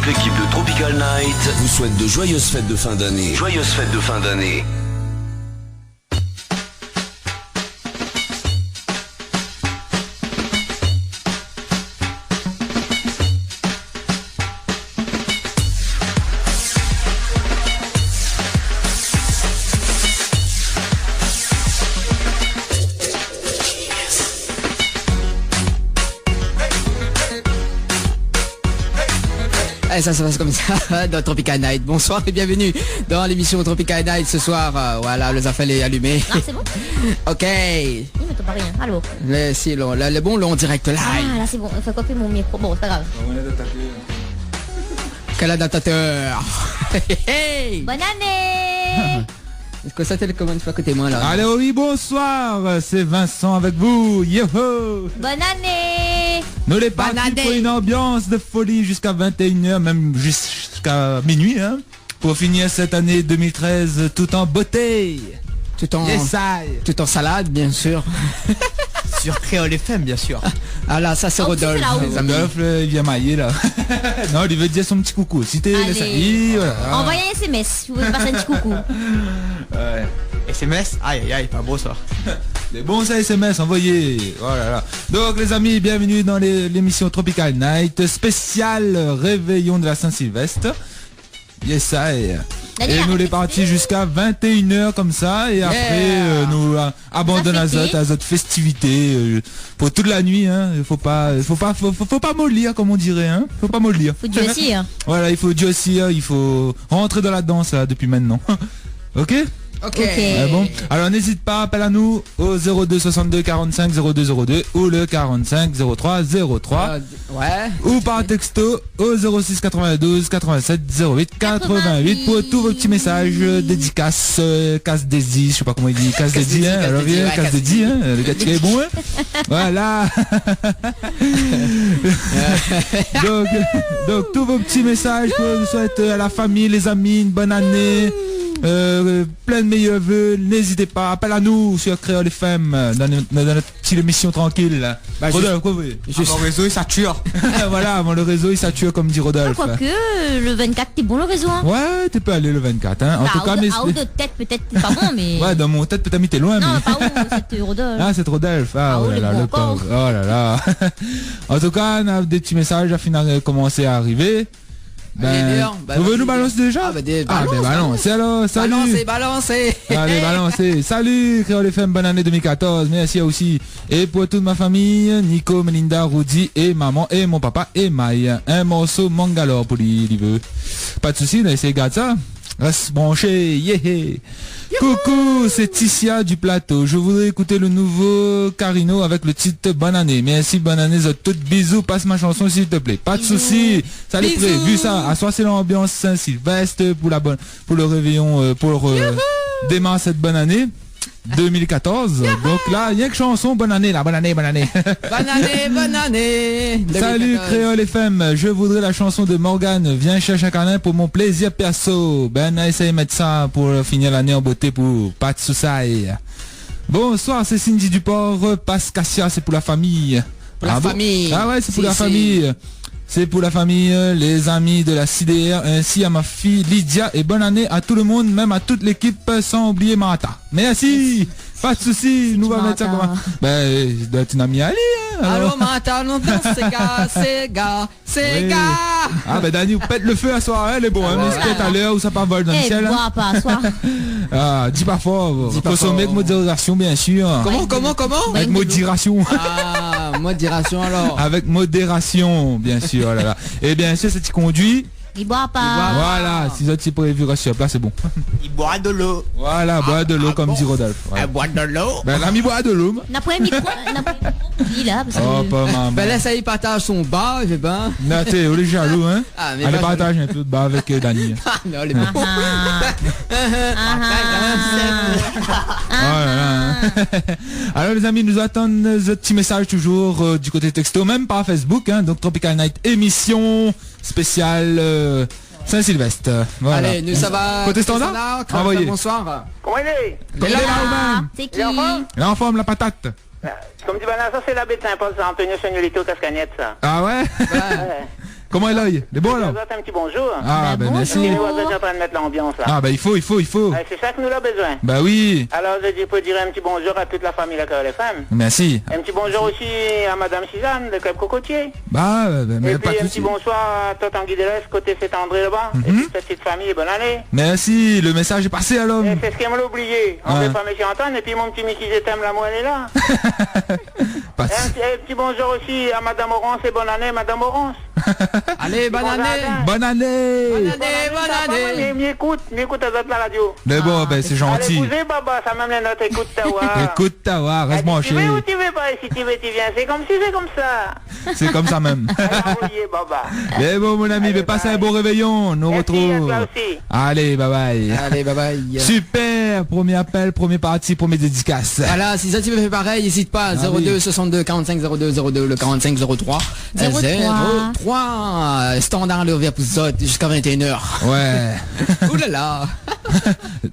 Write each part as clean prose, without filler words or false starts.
toute l'équipe de Tropical Night vous souhaite de joyeuses fêtes de fin d'année. Joyeuses fêtes de fin d'année. Et ça se passe comme ça dans Tropical Night. Bonsoir et bienvenue dans l'émission Tropical Night ce soir. Voilà, le Zafel est allumé. Ah, c'est bon. Ok. Il me tombe pas rien. Allô. Si, le bon, le en direct live. Ah, là c'est bon. Il faut couper mon micro. Bon, c'est pas grave. Quel adaptateur. Bonne année. Est-ce que ça télécommande pas à côté de moi là? Allô, oui, bonsoir, c'est Vincent avec vous, yo. Bonne année. Nous les partis pour une ambiance de folie jusqu'à 21h, même jusqu'à minuit, hein, pour finir cette année 2013 tout en beauté. Tout en salade, bien sûr. Sur Créole FM, bien sûr. Ah là, ça c'est Oh, Rodolphe. c'est là-haut. les amis. Rodolphe, il vient mailler là. Non, il veut dire son petit coucou. Si t'es Allez. le salut, voilà. Envoyez un SMS si vous voulez passer un petit coucou. Ouais. SMS. Aïe, aïe, pas beau ça. Les bons SMS envoyés. Oh là là. Donc les amis, bienvenue dans l'émission Tropical Night spécial réveillon de la Saint-Sylvestre. Yes, ça et nous les partis jusqu'à 21h comme ça et après nous abandonnons à notre festivité pour toute la nuit, hein. Faut pas mollir comme on dirait, hein. Faut pas mollir. Faut Dieu aussi. Hein. Voilà, il faut Dieu aussi, il faut rentrer dans la danse là depuis maintenant. OK? Ok. Bon, alors n'hésite pas, appelle à nous au 02 62 45 0202 ou le 45 03 03 Ouais. ou par texto au 06 92 87 08 88 pour tous vos petits messages dédicaces, casse dédi, je sais pas comment il dit, casse dédi, hein, alors viens, casse dédi, hein, le gars qui est bon, hein. Voilà. donc tous vos petits messages pour nous souhaiter à la famille, les amis, une bonne année. Plein de meilleurs vœux, n'hésitez pas, appelle à nous sur Créole FM dans notre petite émission tranquille. Bah, Rodolphe, quoi vous voulez? Mon réseau, il sature. Voilà, avant le réseau il sature comme dit Rodolphe. Quoique, le 24, t'es bon le réseau. Hein. Ouais, tu peux aller le 24, hein. En tout cas, mais à haut de tête, peut-être t'es pas bon, mais. ouais, dans mon tête peut-être mis t'es loin, Non, mais. pas où, c'est Rodolphe. Ah, c'est Rodolphe. Ah, oh là là, le pauvre. Oh là là. En tout cas, on a des petits messages à finir commencer à arriver. Vous voulez nous balancer déjà? Balancez alors, salut. Balancez. Allez, balancez. Salut, Créole FM, bonne année 2014. Merci aussi. Et pour toute ma famille, Nico, Melinda, Rudy et maman et mon papa et Maï. Un morceau Mangalore pour lui, il veut. Pas de soucis, on a essayé de garder ça. Reste branché, yeah. Coucou, c'est Ticia du plateau. Je voudrais écouter le nouveau Carino avec le titre Bonne année. Merci, bonne année, toutes bisous. Passe ma chanson s'il te plaît. Pas de soucis. Ça l'est prêt. Vu ça, à soi c'est l'ambiance Saint-Sylvestre pour le réveillon, démarrer cette bonne année 2014. Donc là, il y a que chanson bonne année là, bonne année. Bonne année. Salut 2014. Créole FM, je voudrais la chanson de Morgane, viens chercher un câlin pour mon plaisir perso. Ben essaye de mettre ça pour finir l'année en beauté pour pas de soucis. Bonsoir, c'est Cindy Duport, passe Cassia, c'est pour la famille. Pour la famille. Ah ouais, c'est pour la famille. C'est pour la famille, les amis de la CDR, ainsi à ma fille Lydia, et bonne année à tout le monde, même à toute l'équipe, sans oublier Martha. Merci. Pas de soucis, nous allons mettre ça comment? Ben, doit être une amie Ali, hein. Allô, maintenant, c'est gars. Ah ben Dani, vous pète le feu à soir, elle est bon, hein, mais c'est à l'heure où ça part vol dans le Eh, ciel. bois pas, soir. Ah, dis pas fort, consommer avec modération, bien sûr. Comment? Avec modération. Ah, modération alors. Avec modération, bien sûr. Oh là là. Et bien sûr, si tu conduis, Il boit pas. voilà, si tu prévu sur place, c'est bon. Il boit de l'eau. Voilà, bois de l'eau comme dit Rodolphe. Voilà. Elle boit de l'eau. Ben l'ami boit de l'eau. On a pris un micro. Il là, parce que. Oh, pas maman. Ben là, ça y partage son bar, je ben. Non, t'es, on est jaloux, hein. Ah, mais Allez, pas partage un peu de bas avec Dani. Ah, non, les bons. Oh là là, hein. Alors les amis, nous attendons ce petit message toujours du côté texto, même par Facebook, hein, donc Tropical Night émission spéciale Saint-Sylvestre. Voilà. Allez, nous ça va. Côté standard, envoyez. Bonsoir. Comment il est? Comme des là C'est qui? Il est en forme? et en forme la patate. Comme dit Vanessa, c'est la bête sympa, c'est Antonio Sognolito Cascagnette, ça. Ah ouais. Ouais. Comment est l'œil? Les bons, alors? Un petit bonjour. Ah, ben merci. Les voisins sont en train de mettre l'ambiance là. Ah, ben il faut. C'est ça que nous avons besoin. Bah oui. Alors je peux dire un petit bonjour à toute la famille de Carole FM. Merci. Un petit bonjour aussi à Madame Suzanne de Club Cocotier. Bah, mais Et pas puis de un souci. petit bonsoir à Totan Guidelès côté Saint-André là-bas. Et toute cette petite famille, bonne année. Merci, le message est passé à l'homme. Et c'est ce qu'elle m'a oublié. On Ouais. ne peut pas me faire entendre. Et puis mon petit Mickey, je t'aime, l'amour, elle est là. Pas- Un petit bonjour aussi à Madame Orange et bonne année, Madame Orange. Allez, bonne année. Bonne année. Bonne année. M'écoute à la radio. Mais bon, ben c'est Allez, gentil. bousez, Baba, ça même les notes, écoute ta voix. Écoute ta voix, reste Tu branché. veux ou tu veux pas? Si tu veux, tu viens. C'est comme si c'est comme ça. C'est comme ça même. Alors, oubliez, Baba. Mais bon, mon ami, Allez, mais passez bye. un bon réveillon. Nous Merci, retrouve. à toi aussi. Allez, bye bye. Allez, bye bye. Super, premier appel, premier parti, premier dédicace. Voilà, si ça tu veux faire pareil, n'hésite pas, 02 62 45 02 02, le 45 03 03 standard le pour ça jusqu'à 21h. Ouais. Ouh là là.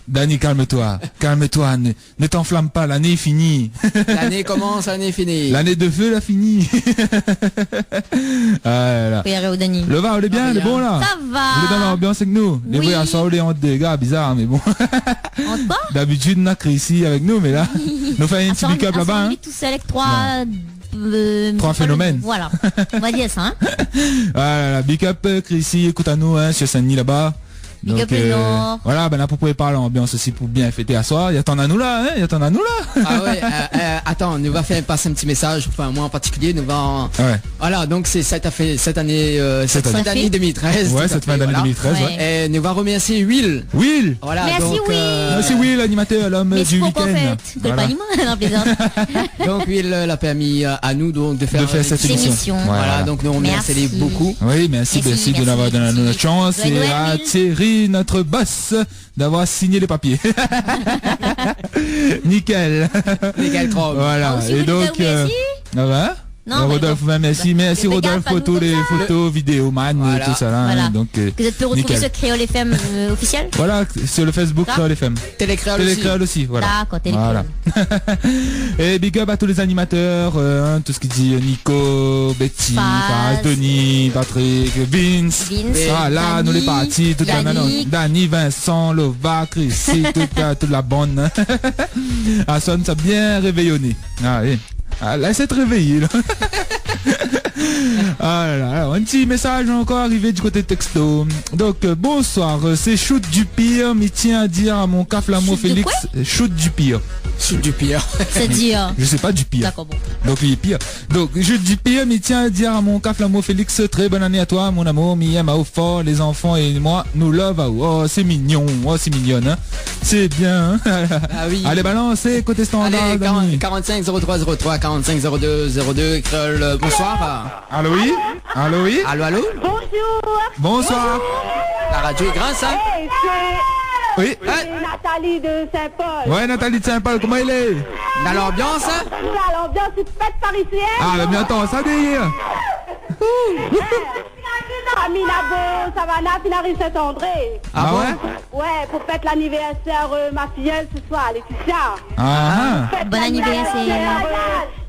Dani, calme-toi. Calme-toi. Ne t'enflamme pas, l'année est finie. L'année commence, l'année est finie. L'année de feu, la finie. Ah là là. Pierre Dani. Le va, on est bien, Ah, on est bien. bon là. Ça On est dans va. l'ambiance avec nous. Les Oui. bruits à soleil en des gars, bizarre, mais bon. En quoi? D'habitude, on a créé ici avec nous, mais là, nous faisons un petit Assemblée- pick-up là-bas. Hein. assemblée tout seul avec trois... Trois phénomènes. Voilà. On va dire ça, hein. Ah là là, big up, Chrissy, écoute à nous, hein, sur Saint-Denis là-bas. Big Donc, up le Nord. voilà, ben là, pour préparer l'ambiance aussi pour bien fêter à soir. Il y a à nous là, hein, il y a à nous là. Ah ouais, attends, nous va faire passer un petit message, enfin moi en particulier, nous va... Ouais. Voilà, donc c'est cette année, cette année. fin d'année 2013. Ouais, tout à cette fait, fin d'année voilà. 2013, ouais. Ouais. Et nous va remercier Will. Will. Voilà, Merci, donc, Will. Merci Will, l'animateur, l'homme Mais du c'est pourquoi week-end. en fait? Vous Voilà. pas l'image, non, plaisir. donc Will l'a permis à nous donc de faire cette Cette émission. émission. Ouais, Voilà, donc nous remercions Merci. beaucoup. Oui, merci, Merci, de l'avoir donné merci. notre chance Joyeux et Noël, à Will. Thierry, notre boss, d'avoir signé les papiers. Nickel. Nickel Chrome. Voilà. Ah, aussi, Et vous donc, dites merci ah ouais. Non, mais Rodolphe, bon. merci, merci Mais fais Rodolphe gaffe à pour nous tous comme les ça. photos, vidéos, man, Voilà. tout ça là. Voilà. Donc, Que vous êtes retrouver nickel. ce Créole FM officiel? Voilà, sur le Facebook Ça Créole FM. Télécréole aussi. Télécréole aussi, voilà. D'accord, Télécréole. Voilà. Et big up à tous les animateurs, tout ce qui dit Nico, Betty, Faz, Faz, Denis, Patrick, Vince. Vince, Voilà, Dani, nous les partis, toute la Yannick. maintenant. Dani, Vincent, Lova, Chrissy, toute la bonne. Ah, ça nous a bien réveillonné. Ah, oui. Ah, là, c'est réveillé, là. Ah là là, alors, un petit message encore arrivé du côté texto. Donc bonsoir, c'est Shoot du pire, mais tiens à dire à mon caflamo Shoot de Félix, Shoot du pire. Shoot du pire. C'est-à-dire. Je sais pas du pire. D'accord, bon. Donc lui est pire. Donc Shoot du pire, mais tiens à dire à mon caflamo Félix, très bonne année à toi mon amour, Mia Mao fort, les enfants et moi, nous love à vous. Oh c'est mignon, oh c'est mignonne, hein. C'est bien, hein. Ah oui. Allez balancez, côté standard. Allez, Dani. 45 03 03 45 02 02 Créole, bonsoir. Allô oui. Allô oui. Allô, allô. Bonsoir. La radio est grande, ça. Oui. Nathalie de Saint-Paul. Ouais Nathalie de Saint-Paul, comment il est? Dans l'ambiance, hein. L'ambiance est faite par ici. Ah mais bientôt ça dire. Aminabo, Savannah, Pinari Saint-André. Ah ouais? Ouais, pour fêter l'anniversaire ma filleule ce soir, Laetitia. Ah, Fête Bon anniversaire.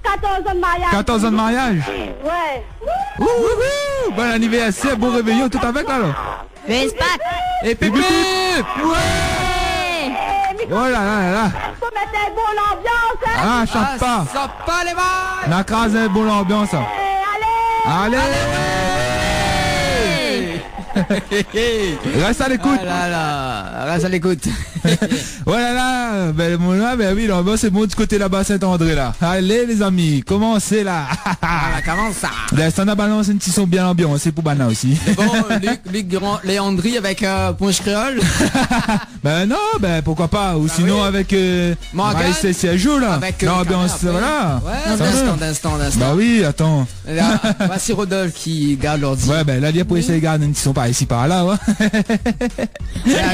14 ans de mariage. 14 ans de mariage. Ouais. Ouh, ouh, ouh. Bon anniversaire, bon réveillon, tout avec alors. Respect. Et Bip, Pépé. bip, bip. Ouais. Oh là là là. Faut mettre un bon ambiance. Hein. Ah, chante pas. Ça pas les balles. On a crasé un bon ambiance. Allez. Allez. Reste à l'écoute. Ah là là, reste à l'écoute. Voilà là, ben mon là, ben oui, l'ambiance est bon du côté là-bas Saint-André là. Allez les amis, commencez là. Voilà, comment ça? Là, ça n'a balance un petit son bien ambiant, c'est pour Bana aussi. Bon, Luc Durand, Léandry avec Ponche Créole. Ben non, ben pourquoi pas, ou sinon oui. avec Morgane. c'est jour là. Avec L'ambiance, Lucas, voilà. Ouais, Ça va. d'instant. Bah oui, attends. Là, voici Rodolphe qui garde l'ordi. Ouais, ben là, il y a pour essayer de garder un petit son par ici par là, ouais.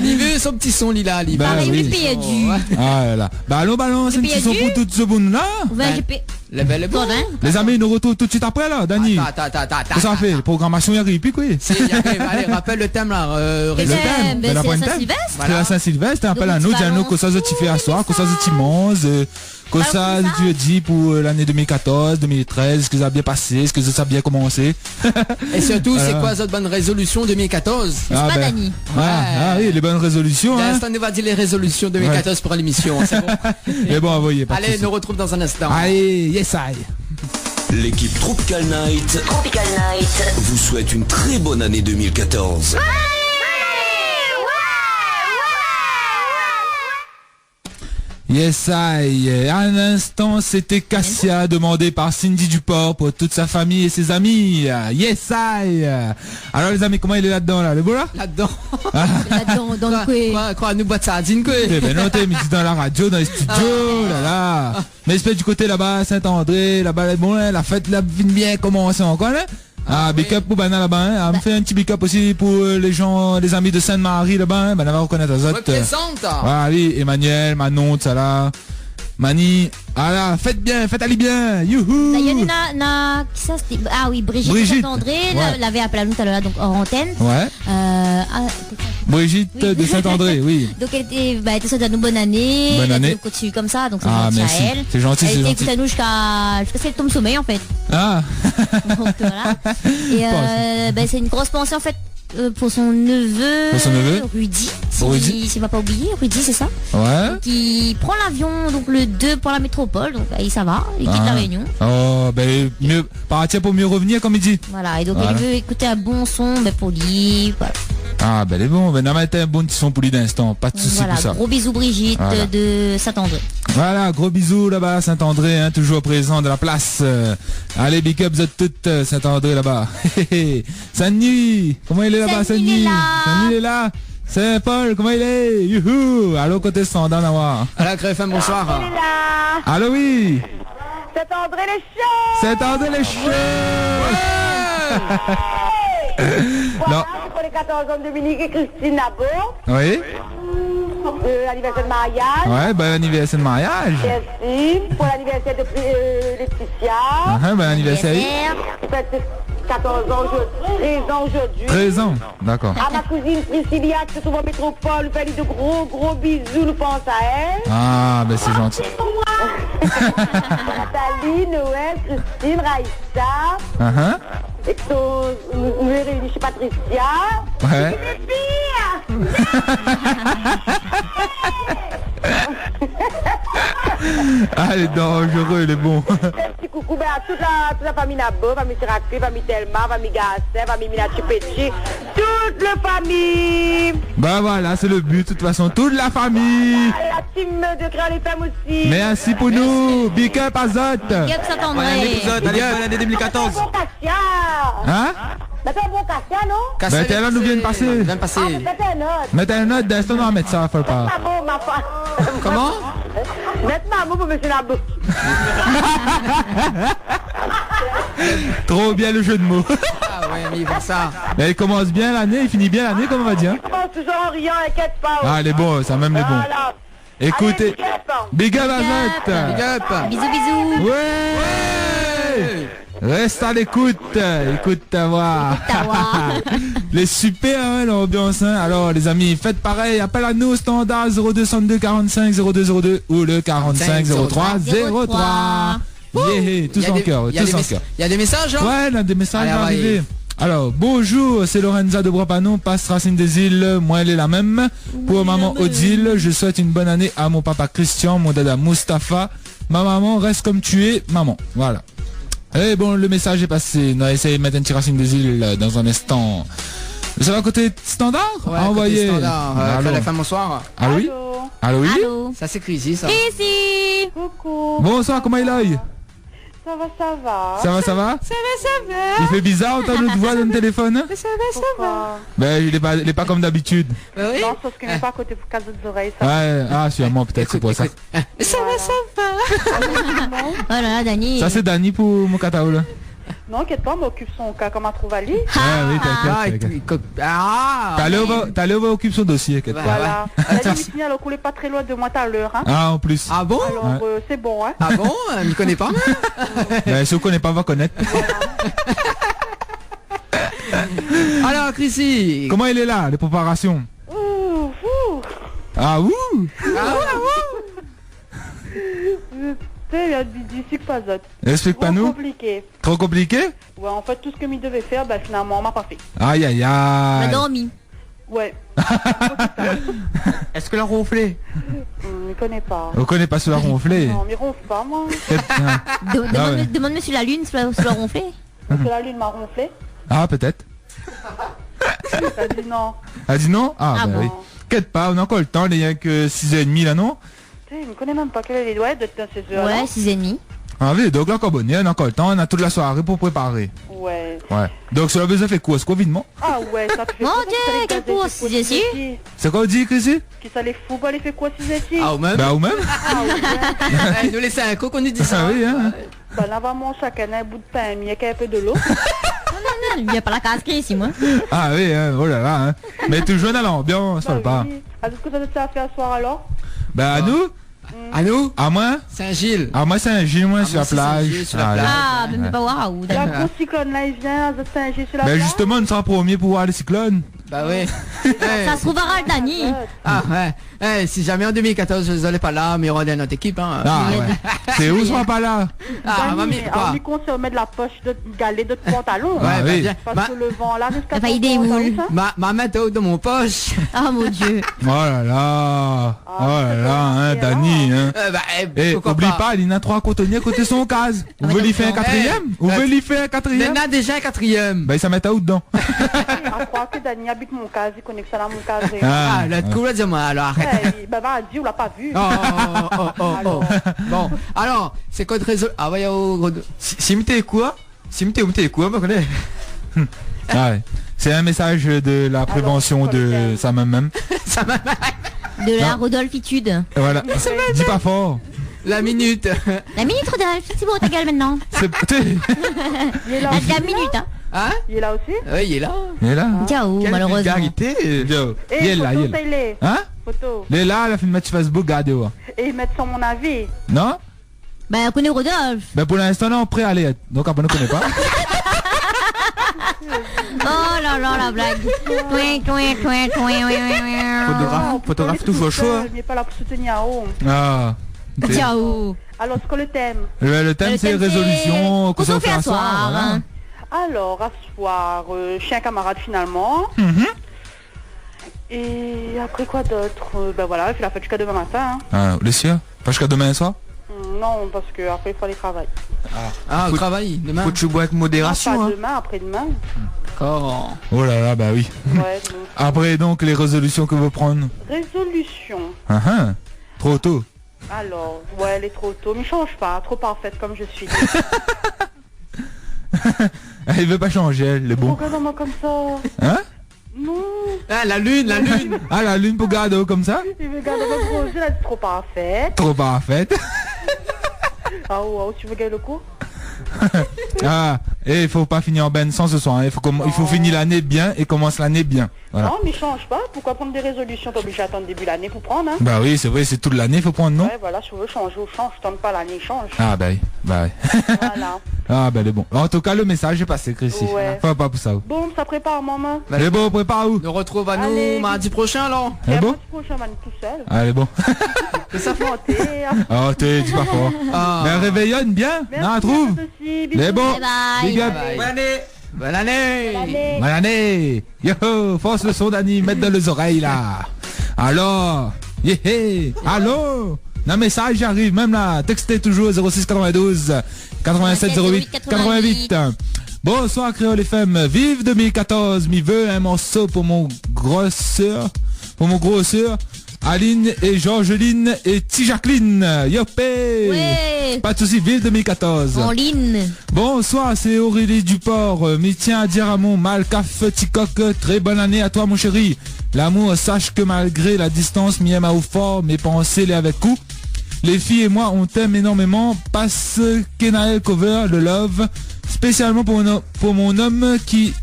Il veut son petit son Lila. Ben Pareil, oui. le pays du. Ah là là. Bah allons balance un Le petit pays son du- pour tout ce monde là. Ouais, j'ai payé. Les belles et bonnes. Les amis, nous retrouvons tout de suite après là, Dani. Attends. Qu'est-ce que ça fait? La programmation y arrive, puis quoi? Si, y arrive. Allez, rappelle le thème là. Le Ben, thème, c'est la la pointe Saint-Sylvestre. C'est la Saint-Sylvestre, appelle à nous, dis-nous que ça tu fais à soir, que ça tu manges, que ça tu dis pour l'année 2014, 2013, est-ce que ça a bien passé, est-ce que ça a bien commencé? Et surtout, c'est quoi votre bonne résolution 2014? C'est pas Dani. Oui, les bonnes résolutions. Pour Hein. l'instant, nous va dire les résolutions 2014 pour l'émission. C'est bon. Mais bon, envoyez pas. Allez, nous retrouve dans un instant. Allez, yes I. L'équipe Tropical Night vous souhaite une très bonne année 2014. Yes I. À l'instant, c'était Cassia, demandé par Cindy Duport pour toute sa famille et ses amis. Yes I. Alors les amis, comment il est là-dedans là? Le beau là? Là-dedans. Là-dedans, dans le coin. Quoi, nous boîte sardine, quoi. Eh ben non, t'es mis dans la radio, dans les studios, là. Mais espèce du côté là-bas, Saint-André, là-bas, bon, hein, la fête là vient bien commencer encore, hein. Big up pour Bana là-bas, hein. On fait un petit big up aussi pour les gens, les amis de Sainte-Marie là-bas, hein. Ben, on va reconnaître les autres. Représente. Voilà, oui, Emmanuel, Manon, tout ça là. Mani, voilà, faites bien, faites aller bien, youhou. Il y en a, qui ça c'était? Ah oui, Brigitte de Saint-André, ouais. l'avait appelé à nous tout à l'heure, donc hors antenne. Ouais. Brigitte oui. de Saint-André, oui. Donc elle était souhaite à nous bonne année. Bonne année. Elle continue comme ça, donc c'est gentil merci à elle. C'est gentil, elle c'est était gentil. écoute à nous jusqu'à ce qu'elle tombe sommeil en fait. Ah. Donc voilà. Et c'est une grosse pensée en fait. Pour son neveu, Rudy, si il va pas oublier, Rudy c'est ça. Ouais. Donc, il prend l'avion donc le 2 pour la métropole, donc ça va, il quitte la Réunion. Oh ben mieux partir pour mieux revenir comme il dit. Voilà, et donc il veut écouter un bon son pour lui, voilà. Ah ben les bons, ben on va mettre un bon petit son pour lui d'instant, pas de soucis pour ça. Gros bisous Brigitte de Saint-André. Voilà, gros bisous là-bas à Saint-André, hein, toujours présent de la place. Allez, big up, vous êtes toutes Saint-André là-bas. Saint-Nuit, comment il est là-bas, Saint-Nuit? Saint-Nuit est là. Saint-Paul, comment il est? Youhou. Allô, côté standard, Nawa. Alors, FM, bonsoir. Allô, oui. Saint-André les Chaux. Saint-André les Chaux. Voilà, c'est pour les 14 ans de Dominique et Christine Nabo. Oui. L'anniversaire de mariage. Ouais, bon anniversaire de mariage. Merci. Pour l'anniversaire de Laetitia. Bon anniversaire. 14 ans aujourd'hui. 13 ans aujourd'hui. 13 ans, d'accord. À ma cousine Priscilla qui se trouve en métropole, nous fait de gros bisous, nous pensons à elle. Ah, ben c'est gentil. Nathalie, Noël, Christine, Raïssa. Et que nous est réunis chez Patricia. Ouais. Ah, il est dangereux, il est bon. Petit coucou à toute la famille Nabo, famille Siracli, famille Telma, famille Gasset, famille Minachi Petit, toute la famille. Bah voilà, c'est le but, de toute façon, toute la famille. La team de Créole FM aussi. Merci pour nous, big up Azot. Big up Saint-André. Allez, bonne année 2014. Hein? Mettez un bon Cassia, non? Ben t'es là, nous vient de passer. Mettez un autre. Mettez un autre, d'instant, on va mettre ça, faut pas. Ma femme. Comment? Mettez ma mot pour monsieur Nabo. Trop bien le jeu de mots. Ah ouais, mais ils font ça. Mais il commence bien l'année, il finit bien l'année, comme on va dire. Je commence toujours en riant, inquiète pas. Ah, elle est bon, ça même les bons. Voilà. Écoutez, big up Big Azot. up. Bisous bisous. Ouais. Reste à l'écoute, écoute ta voix. Les super, hein, l'ambiance, hein. Alors les amis, faites pareil, appel à nous, standard 0262 45 0202 ou le 45 03 03. Yeah, tous en cœur, tous en cœur. Il y a des messages, hein? Ouais, là, des messages Allez, arrivés. Alors, bonjour, c'est Lorenza de Bois-Panon, passe Racine des Îles, moi elle est la même. Pour maman Odile, je souhaite une bonne année à mon papa Christian, mon dada Mustapha. Ma maman, reste comme tu es, maman. Voilà. Et bon, le message est passé. On va essayer de mettre un petit Racine des Îles dans un instant. Ça va côté standard? Ouais, envoyé. Allô. La femme, bonsoir. Ah oui? Allô, oui? Allô. Ça s'écrit ici, ça. Ici. Coucou. Bonsoir, comment il aille? Ça va, ça va. Ça va, ça va? Ça va. Il fait bizarre entendre notre voix dans le téléphone? Ça va. Ben, il est pas comme d'habitude. Oui. Non, sauf qu'il n'est pas à côté pour caser des oreilles. Ça. Ouais, ah, sûrement, peut-être, c'est pour ça. Ça va, ça va. Oh là là, Dani. Ça, c'est Dani pour mon catao, là. Non, inquiète pas, on m'occupe son cas comme à Trouvali. Ah oui, t'inquiète. T'allais occuper son dossier, t'inquiète pas. Voilà. Elle dit, mais alors, coulez pas très loin de moi tout à l'heure. Hein. Ah, en plus. Ah bon? Alors, c'est bon, hein. Ah bon? Je ne connais pas. Ben, si on connaît pas, on va connaître. Alors, Chrissy. Comment il est là, les préparations? Ah, ouh. Il y a du sucre pas d'autre. Explique pas nous. Compliqué. Trop compliqué? Ouais, en fait, tout ce que je devais faire, ben, finalement, on m'a pas fait. Aïe, aïe, On a aïe. dormi. Ouais. Est-ce que la ronflé? Je connais pas. On connaît pas cela ronflé. Non, mais ronfle pas, moi. Demande Monsieur la Lune, sur la ronflé. Parce que la lune m'a ronflé. Ah, peut-être. Elle dit non. Elle a dit non? Ah, Ah ben bon. oui. T'inquiète pas, on a encore le temps, il n'y a que 6h30 là, non? Tu sais, je ne connais même pas quel est les doigts de ces heures. Ouais, 6h30. Ah oui, donc là, encore bonne, on a encore le temps, on a toute la soirée pour préparer. Ouais. Ouais. Donc, sur la besoin fait quoi? C'est quoi, videment? Ah ouais, ça fait Mon quoi, Dieu, ça les quel gazés, cours, c'est quoi, si, si. ici C'est quoi, on dit, Chrissy? Qui ça les fout, bah les fait quoi, si ici? Ah, ou même? Bah, ou même? Ah ouais. Nous laisser un coup qu'on nous dit ça. Ah oui, hein. Bah là, va manger chacun un bout de pain, mais il y a qu'un peu de l'eau. Il n'y a pas la casquette ici, moi. Ah oui, hein, oh là là, hein. Mais toujours dans l'ambiance, ça va pas. Oui. Alors, qu'est-ce que ça a fait à soir alors? Bah, à nous? À nous? À moi? Saint-Gilles. À moi, c'est un Gilles, moi, sur la moi, c'est Saint-Gilles, plage. sur la Ah, plage. là. Ah, même pas waouh. La d'accord. grosse cyclone là, il vient de Saint-Gilles sur la Ben plage. justement, on sera premier pour voir les cyclones. Bah ouais. Ça se trouve à Raldani. Ah ouais. Si jamais en 2014 je n'allais pas là, mais on est notre équipe. Hein. Ah ouais. C'est où sera pas là? Ah, Dani, quoi? alors, lui qu'on se remet de la poche de galet de pantalon. Ah, Ouais, bah, oui. bien. Parce que le vent là, jusqu'à T'as failli ton pantalon, démoule. ça. Ma main était dans mon poche. Oh mon Dieu. Oh là là. Oh là c'est là, hein, bon, Dani, hein. Eh, pourquoi oublie pas, il y en a 3 cotonniers côté son case. Vous mais voulez non, y faire un non. quatrième? Vous voulez y faire un Il y quatrième? en a déjà un quatrième. Bah, ça met à où dedans? À croire que Dani habite mon case, il connaît que ça dans mon case. Ah, là, de cool, dis-moi, alors arrête. Bah, va, dis, on l'a pas vu. Oh. Bon, alors, c'est quoi de réseau? Ah, ouais, Si m'était quoi? Si m'était quoi, me connais? Ah ouais. C'est un message de la prévention de ça même. ça m'a De la Rodolphitude. Voilà. Dis pas fort. la minute. La minute Rodolphe, c'est bon ta gueule maintenant. C'est... Il est là aussi. La minute, hein. Hein? Il est là aussi. Oui, il est là. Il est là. Ciao, Quelle malheureusement. vulgarité. Yo. Et Il est là, il est photo, là. ça, il est. Hein? Photo. Il est là, il a fait une match Facebook, regardez. Ouais. Et ils mettent sur mon avis. Non? Ben, on connaît Rodolphe. Ben pour l'instant, non, prêt à aller. Donc après, on ne connaît pas. Oh là là, la blague. Touin, touin, touin, touin, Photographe toujours chaud. Hein. Il n'est pas là pour soutenir à haut. Ah. Ok. Ciao. Alors, c'est quoi le thème? Le thème, c'est résolution. Qu'est-ce qu'on fait à soir, voilà. hein. Alors, à ce soir, je suis un camarade finalement. Mhm. Et après quoi d'autre? Ben voilà, il fait la fête jusqu'à demain matin. Hein. Ah, les siens? Pas jusqu'à demain soir? Non, parce que après il faut aller travailler. Ah, au Faut- travail, demain. Faut que tu bois avec Pas modération. Hein. demain, après-demain. D'accord. Oh là là, bah oui. Ouais, donc, Après, donc, les résolutions que vous prenez. résolution. Ah ah. Trop tôt. Alors, ouais, elle est trop tôt, mais change pas, trop parfaite comme je suis. Il veut pas changer, elle, est bon. Regarde-moi comme ça. Hein? Non, Ah, la lune, la lune. Ah, la lune pour garder comme ça? il me regarde comme gros yeux, elle est trop parfaite. Trop parfaite. Ah ouais, tu veux gagner le coup? Ah, et il faut pas finir en ben sans ce soir. Hein. Il faut finir l'année bien et commencer l'année bien. Voilà. Non, mais change pas, pourquoi prendre des résolutions? T'es obligé d'attendre début de l'année pour prendre, hein? Bah oui, c'est vrai, c'est toute l'année, il faut prendre, non? Ouais, voilà, si tu veux changer ou change, tente pas l'année, change. Ah bah oui, bah oui. Voilà. Ah bah elle est bon. En tout cas, le message est passé, Chrissy. Ouais. Faut pas pour ça. Bon, ça prépare, maman. Elle est bon, prépare où? Nous retrouve à nous Allez. mardi prochain, alors. Elle est Et bon? moi, prochain, man, tout seul. Ah, elle est bon. C'est ça, santé. Oh, t'es dis pas fort. Ah. Mais elle réveillonne bien. Non, elle trouve. Aussi, Elle est bon. Bye bye. Big up. Bye. Bonne année. Bonne année. Allez. Bonne année. Yo, force le son d'Annie, mettre dans les oreilles là. Alors, yeah, allô. Un message arrive, même là, textez toujours 06 92 87 08 88. Bonsoir Créole FM, vive 2014, m'y veut un morceau pour mon gros sœur, Aline et Georgeline et T Jacqueline. Yopé. Ouais. Pas de soucis, vive 2014. En ligne. Bonsoir, c'est Aurélie Duport. Mais tiens à dire à mon Malcaf Ticoc, très bonne année à toi mon chéri. L'amour, sache que malgré la distance, mi aime à haut fort, mes pensées les avec coup. Les filles et moi, on t'aime énormément. Passe Kenael Cover, le love. Spécialement pour mon homme qui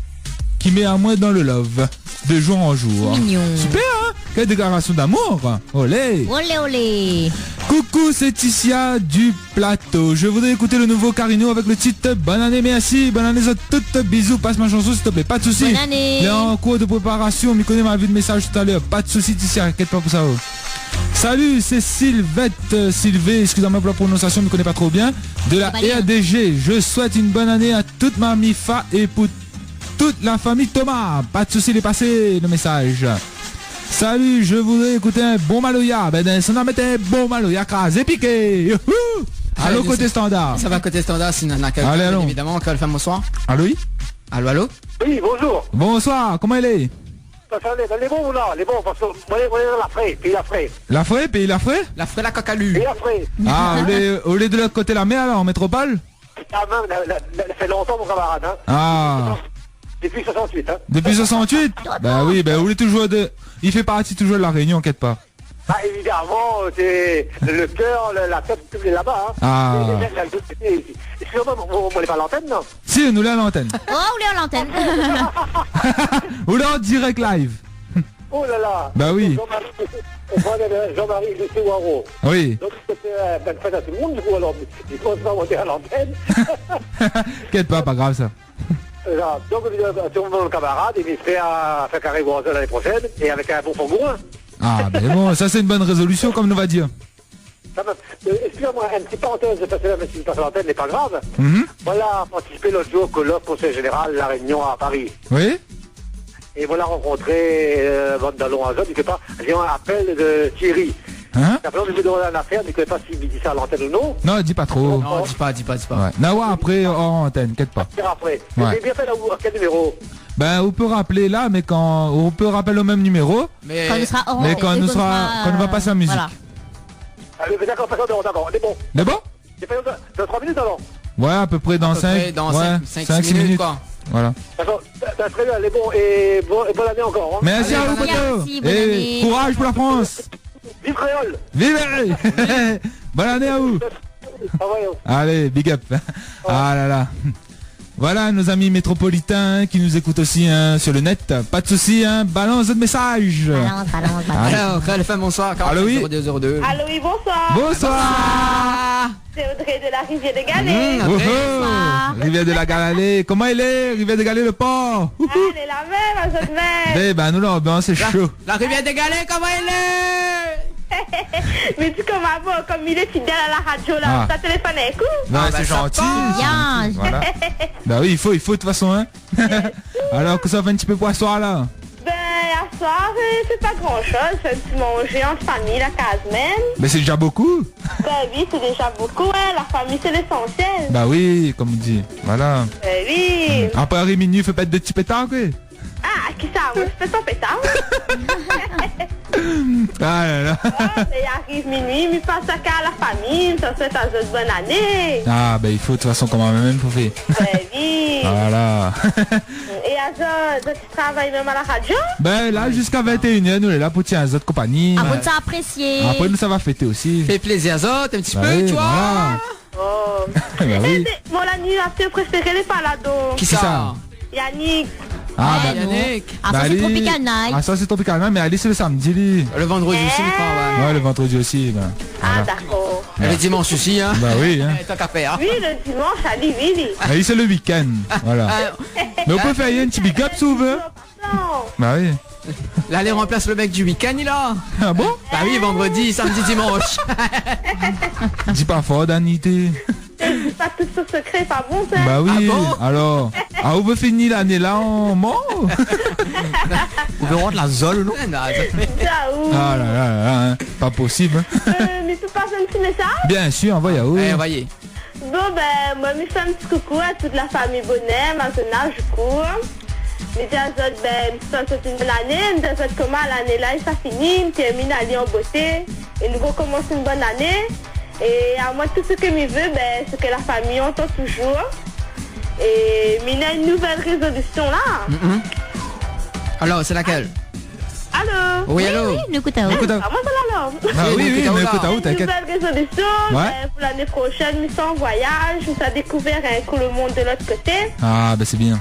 met à moi dans le love. De jour en jour. Mignon. Super, hein? Quelle déclaration d'amour. Olé. Olé, olé. Coucou, c'est Ticia du plateau. Je voudrais écouter le nouveau Carino avec le titre Bonne année, merci. Bonne année à toutes. Bisous, passe ma chanson s'il te plaît. Pas de soucis. Bonne année. Il est en cours de préparation. On m'y connaît ma vie de message tout à l'heure. Pas de soucis, Ticia. Inquiète pas pour ça. Salut, c'est Sylvé, excusez-moi pour la prononciation, je ne connais pas trop bien. De la EADG. Je souhaite une bonne année à toute ma MIFA et pour toute la famille Thomas. Pas de soucis, il est passé le message. Salut, je voudrais écouter un bon Maloya. Ben, ça en mettait un bon Maloya, crasé, piqué. Allô, côté standard. Ça va côté standard, si n'en a qu'un. Allez, allons. Évidemment, quelle femme, bonsoir. Allô, oui. Allô. Oui, bonjour. Bonsoir, comment elle est? Les bons ou là? Les bons, parce que on est dans la frais, pays la frais. La frais, pays la frais? La frais, la cocalu. Pays la frais. Ah, au lieu de l'autre côté la mer, alors, en métropole? Ça fait longtemps, mon camarade, hein. Ah. Depuis 68, hein. Depuis 68? Bah oui, bah vous toujours de... Il fait partie toujours de la Réunion, inquiète pas. Bah évidemment, c'est le cœur, la tête, tout est là-bas, hein. Ah. Excusez-moi, on n'est pas à l'antenne, non? Si, nous l'avons à l'antenne. Oh, on est à l'antenne. Ou là en direct live. Oh là là. Bah oui. Jean-Marie Lucie Waro. Oui. Donc c'était bonne fête à tout le monde, du coup, alors, il faut pas monter à l'antenne. Inquiète pas grave ça. Donc, sur mon camarade, il est prêt à faire carré Guazel l'année prochaine, et avec un bon fongouin. Ah, ben bon, ça c'est une bonne résolution, comme nous va dire. Excusez-moi, une petite parenthèse, parce que là, même si je passe à l'antenne, n'est pas grave. Voilà, participé l'autre jour au colloque Conseil Général La Réunion à Paris. Oui. Et voilà rencontré Van Dallon Azot, il ne fait pas, j'ai un appel de Thierry. Hein? Après, on lui demande une affaire, il ne connaît pas s'il dit ça à l'antenne ou non. Non, dis pas trop. Non, dis pas. Ouais. Nawa après hors antenne, t'inquiète pas. Après. Ouais. J'ai bien fait là où, à quel numéro? Ben, on peut rappeler là, mais quand on peut rappeler au même numéro. Mais Quand on sera hors, Mais quand on va passer la musique. Voilà. Allez, mais d'accord, d'accord, on est bon. C'est bon? J'ai fait dans 3 minutes avant. Ouais, à peu près dans 5 minutes, quoi. Voilà. D'accord, très bien, elle est bon, et bonne année encore. Hein. Merci Allez, à vous, merci, poteau. bonne Et année. courage pour la France. Vive Créole. Vive. Bonne année à vous. Ah ouais, Allez, big up. Ah là là. Voilà nos amis métropolitains qui nous écoutent aussi hein, sur le net. Pas de soucis, hein, balance votre message. Balance. Alors, quelle femme, bonsoir. Allô, oui. 0202. Allô, oui, bonsoir. Bonsoir. C'est Audrey de la Rivière des Galets. Oh, oh. Rivière de la Galilée. Comment elle est? Rivière de Galilée, le port. Ah, elle est la même, à cette même. Eh ben nous là, ben, c'est chaud. La rivière des Galets, comment elle est? Mais tu comme avant, comme il est fidèle à la radio là, Ah. ta téléphone est cool. Ouais, Ah, c'est bah, ça gentil. passe. Bien. Voilà. Bah oui, il faut de toute façon, hein. Alors que ça fait un petit peu poisson là. Ben, à soir, c'est pas grand chose. C'est un petit manger en famille, la case même. Mais c'est déjà beaucoup. Ben oui, c'est déjà beaucoup, hein. La famille, c'est l'essentiel. Bah oui, comme on dit. Voilà. Ben oui. Après Harry minuit, fait pas de petits pétards, quoi. Ah, qui ça? Moi, je fais son pétard. Ah là là. Mais il arrive minuit, il passe à la famille, ça souhaite à une bonne année. Ah bah il faut de toute façon comment même pour faire. Ben oui. Voilà. Et à ça, tu travailles même à la radio? Ben là jusqu'à 21h, nous on est là pour tiens les autres compagnies. À vous de s'apprécier. Après nous ça va fêter aussi. Fait plaisir, Zot, un petit Bah peu, oui, tu vois. voilà. Oh. Bah oui. Mon animateur préféré, les palados. Qui ça? ça? Yannick. Ah Ouais, bah non. Yannick. Ah, ça bah, c'est allez. Tropical Night. Ah ça c'est Tropical Night, mais allez c'est le samedi lui. Le vendredi aussi, je crois, ouais. Ouais le vendredi aussi. Ben. Ah, d'accord. Et le dimanche aussi, hein. Bah oui. Hein. Tant qu'à faire. Oui, le dimanche, à Livili. Allez c'est le week-end. Voilà. Mais on peut faire un petit big up si vous voulez. Non. Bah oui. Là, elle remplace le mec du week-end, il a. Ah bon? Bah oui, vendredi, samedi, dimanche. Dis pas fort Danité. Pas tout ce secret, pas bon, ça. Bah oui. Ah bon? Alors. Ah on veut finir l'année là en mort. Vous pouvez rendre la zole, non? Non, Ciao. Ah là là là, hein. Pas possible. Mais tu passes un petit message? Bien sûr, envoyez à où? eh, voyez. Bon, ben, moi, je fais un petit coucou à toute la famille Bonnet, ma âge, du coup. Mais déjà, ben, c'est une bonne année. Déjà, comment l'année là, ça finit. On termine l'année en beauté. Et nous recommençons une bonne année. Et à moi, tout ce que je veux, ben, c'est que la famille entend toujours. Et il y a une nouvelle résolution là. Alors, c'est laquelle? Allô? allô? Oui, allô? Oui, nous écoutons. Ah, moi, ça alors. Ah oui, oui, mais écoute, Une t'inquiète. nouvelle résolution, Ouais. pour l'année prochaine, nous sommes en voyage, nous avons découvert un coup le monde de l'autre côté. Ah, bah c'est bien.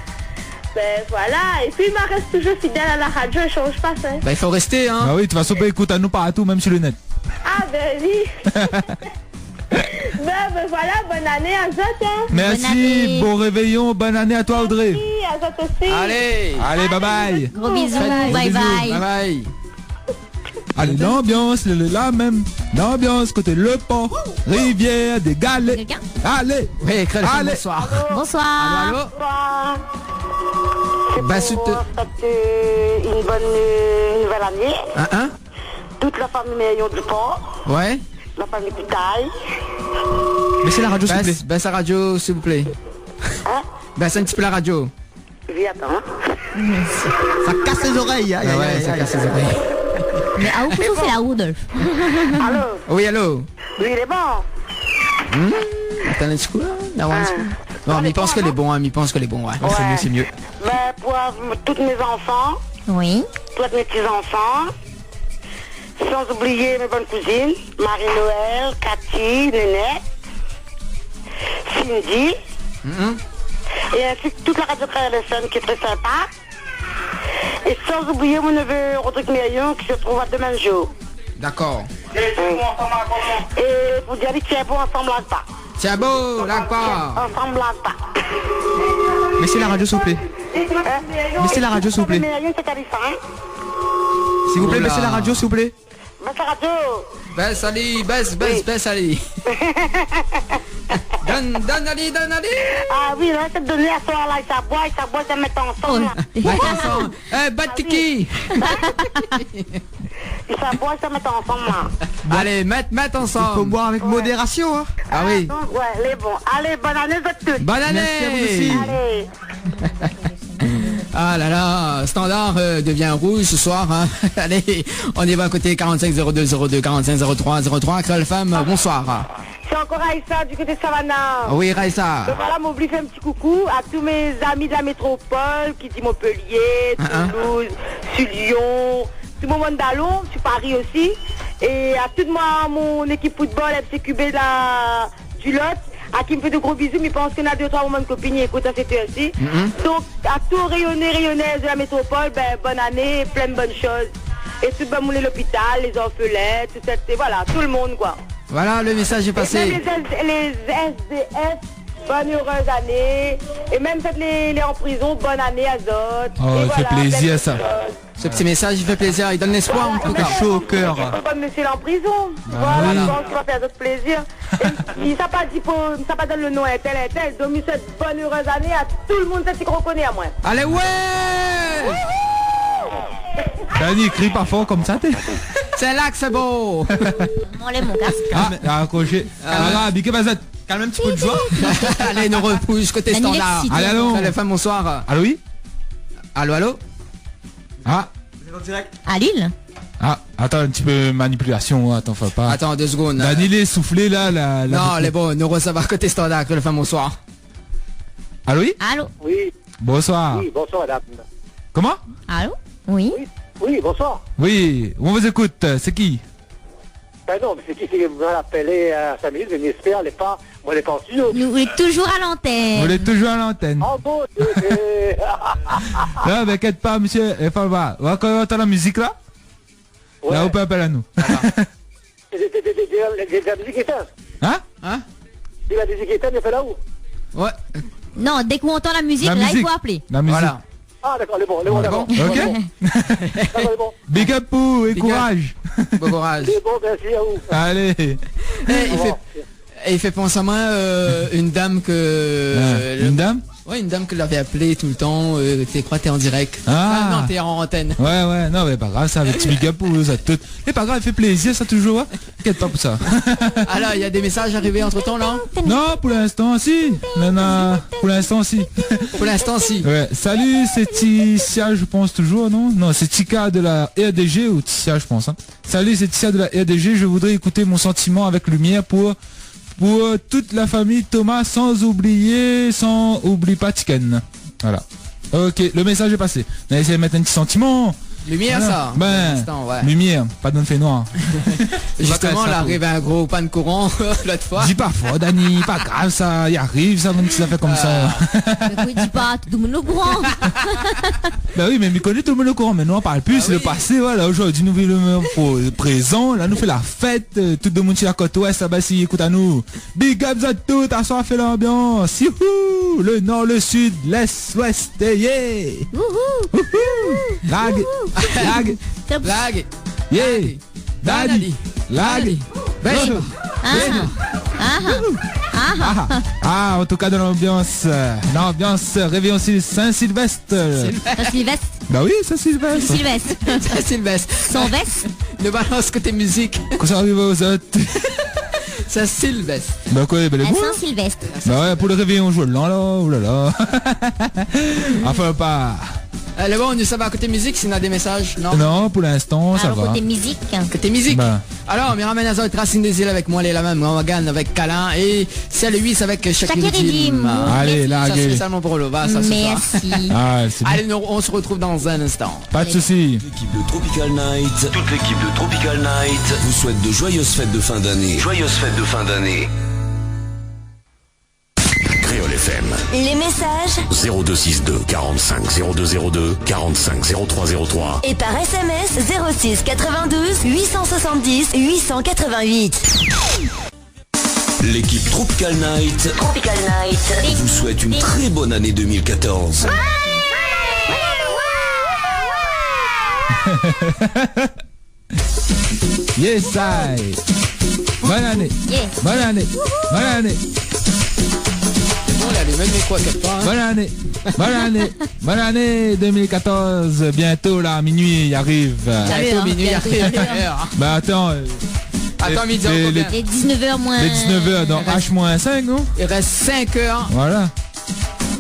Ben voilà, et puis il me reste toujours fidèle à la radio, je change pas ça. Bah, il faut rester, hein. Ah oui, de toute façon, bah écoute, à nous partout, même sur le net. Ah ben oui. ben voilà, bonne année à Zot, hein. Merci, année. bon réveillon, bonne année à toi, Audrey. Oui, à Zot aussi. Allez. Allez, bye bye. Gros bisous, Salut, bye bisous. bye. Bye bye. Allez, l'ambiance, la même. L'ambiance, côté Le Pont, Rivière, des galets. Quelqu'un? Allez. Oui, Crèle, Allez. bonsoir. Bonsoir. Allô, allô? Bonsoir. Bah, C'est pour souhaiter une bonne nouvelle année. Hein? Toute la famille Maillon du Port, Ouais. la famille Coutaille. Baissez la radio, s'il vous plaît. Baisse la radio, s'il vous plaît. Hein? Baisse un petit peu la radio. Oui, attends. Ça casse les oreilles. Aïe, Ah aïe, ouais, aïe, ça aïe, casse aïe. les oreilles. Mais à où c'est la Rudolph? Allô? Oui, allô? Oui, il est bon. Attends un petit coup, là? Là, ouais, un petit coup. Non, mais il pense qu'elle est bon, hein, il pense qu'elle est bon, ouais. Oh, c'est mieux, c'est mieux. Ben, pour tous mes enfants, Oui. tous mes petits-enfants, sans oublier mes bonnes cousines, Marie-Noël, Cathy, Nénette, Cindy, et ainsi que toute la radio KLSN qui est très sympa. Et sans oublier mon neveu Rodrigue Mérion qui se trouve à demain jour. D'accord. Et pour dire que tu es bon ensemble là-bas. Tiens beau, là quoi? Ensemble là-bas. Baissez la radio, s'il vous plaît. Baissez la radio, s'il vous plaît. Mérion, c'est Calissa, hein? S'il vous plaît, Oula. baissez la radio, s'il vous plaît. Baisse la radio. Baisse Ali, baisse Ali. Donne Ali. Ah oui, là, c'est donné à soir là, ça boit, ça met ensemble. là. Batte ensemble. Eh, batte Tiki. Et ça boit, ça met ensemble là. Allez, mette Faut ensemble. boire avec modération, hein. Ah oui. Donc, ouais, les bons. Allez, bonne année, vous tous. Bonne année. Merci à vous aussi. Allez. Ah là là, Standard devient rouge ce soir. Hein. Allez, on y va à côté 45 02 02 45 03 03. Crèle femme, bonsoir. C'est encore Aïssa du côté de Savannah. Oui, Raissa. Donc voilà, m'oublie fait un petit coucou à tous mes amis de la métropole qui dit Montpellier, Toulouse, sur Lyon, tout le monde d'Allon, sur Paris aussi. Et à toute mon équipe football FCQB du Lot, à qui me fait de gros bisous, mais pense qu'on a 2-3 moments de copines et écoute à cette heure-ci. Donc à tout rayonnaises de la métropole, ben, bonne année, plein de bonnes choses. Et tout le monde, l'hôpital, les orphelins, tout ça, voilà, tout le monde quoi. Voilà, le message est Et même passé. les SDF, bonne heureuse année. Et même faites les en prison, bonne année à Zot. Oh, Et il fait voilà, plaisir, plein de ça. choses. Ce petit message, il fait plaisir, il donne l'espoir en tout cas. Chaud au cœur. Comme monsieur en prison. Voilà, voilà. je pense qu'il va faire d'autres plaisirs. Et il n'a pas dit, ça pas donné le nom, tel. Donc, il souhaite bonne heureuse année à tout le monde, ça qui reconnaît à moi. Allez, ouais. Dani, crie pas fort comme ça, t'es. C'est là que c'est beau. On enlève mon casque. Ah, accroché. Ah, Biké Bazat. Calme un petit peu de joie. Allez, nous repousse côté La Standard. Nilexite. Allez, allons. Crèle femme, bonsoir. Allô, oui. Allô. Ah, À Lille? ah, attends, un petit peu manipulation, hein, attends, faut pas. Attends 2 secondes. Dani, il est soufflé là, Non, les bons, nous recevoir côté Standard. Crèle femme, bonsoir. Allô, oui. Allô? Oui, Bonsoir. bonsoir madame. Comment? Allô? Oui. Oui, bonsoir. Oui, on vous écoute, c'est qui? Ben non, mais c'est qui vous appelé à 5 minutes, je n'espère, pas, moi, les pas en studio. Nous sommes toujours à Vous l'antenne. êtes toujours à l'antenne. Oh bon, Non, mais inquiète pas, monsieur, il faut voir. On va quand même entendre la musique là. Là, on peut appeler à nous. la musique est Hein? Hein? la musique est elle fait là où? Ouais. Non, dès qu'on entend la musique, La là, musique. il faut appeler. La musique. Voilà. Ah d'accord, les bons, d'accord. Ok. D'accord, les bons. Big up pour et Big up. courage. Bon courage. Les bons, merci à vous. Allez. Il fait penser à moi une dame que... Une dame? Ouais, une dame que l'avait appelé tout le temps. T'es quoi, t'es en direct? Ah. Non, t'es en antenne. Ouais, non, mais pas grave, ça, avec petit big up pour ça tout. Mais pas grave, il fait plaisir, ça toujours. Hein. T'inquiète pas pour ça. Alors, il y a des messages arrivés entre temps là? Non, pour l'instant, si. Non, pour l'instant, si. Pour l'instant, si. Ouais, salut, c'est Tissia, je pense toujours, non? Non, c'est Tika de la RDG ou Tissia, je pense. Hein. Salut, c'est Tissia de la RDG. Je voudrais écouter mon sentiment avec lumière pour toute la famille Thomas, sans oublier pas Tiken. Voilà. Ok, le message est passé. On a essayé de mettre un petit sentiment. Lumière, ça. Ben, lumière, pas de fait noir. Justement, là arrive un gros panne courant l'autre fois. Dis pas fort, Dani, pas grave, ça y arrive, ça, même si ça fait comme ça. Mais dis pas, tout le monde au courant. Ben oui, mais me connaît tout le monde au courant, mais nous on parle plus, le passé, voilà, aujourd'hui nous vivons le présent, là nous fait la fête, tout le monde sur la côte ouest, là-bas, si écoute à nous. Big ups à tout, à soir fait l'ambiance, youhou, le nord, le sud, l'est, l'ouest, yeah. Lag, lag, lag, yeah, daddy, lag, beso. Ah, en tout cas dans l'ambiance réveillon Saint-Sylvestre. Saint-Sylvestre. Bah oui, Saint-Sylvestre. Saint-Sylvestre. Son veste. Ne balance côté musique. Quand ça arrive aux autres. Saint-Sylvestre. Bah quoi, bah les bons. Saint-Sylvestre. Bah ouais, pour le réveillon, je vois là, oulala. Enfin pas. Le bon, ça va à côté musique, s'il y a des messages, non? Non, pour l'instant, ça va. Côté musique. Côté musique. Bah. Alors, on ramène à Zot, Racine des îles avec moi, les la même, Morgan avec Calin, et celle 8 avec Shakiridim. Allez, là, ça c'est seulement pour le bas, ça c'est ça. Allez, on se retrouve dans un instant. Pas de soucis. L'équipe de Tropical Night, toute l'équipe de Tropical Night vous souhaite de joyeuses fêtes de fin d'année. Joyeuses fêtes de fin d'année. FM. Les messages 0262 45 0202 45 0303 et par SMS 06 92 870 888. L'équipe Tropical Night vous souhaite une très bonne année 2014. Yes, I. Bonne année. Yeah. Bonne année. Bonne année. Bonne année 2014, bientôt là, minuit il arrive. Bientôt minuit arrive. Bah attends. Attends, midi les 19h moins. Les 19h dans H-5, non? Il reste 5 heures. Voilà.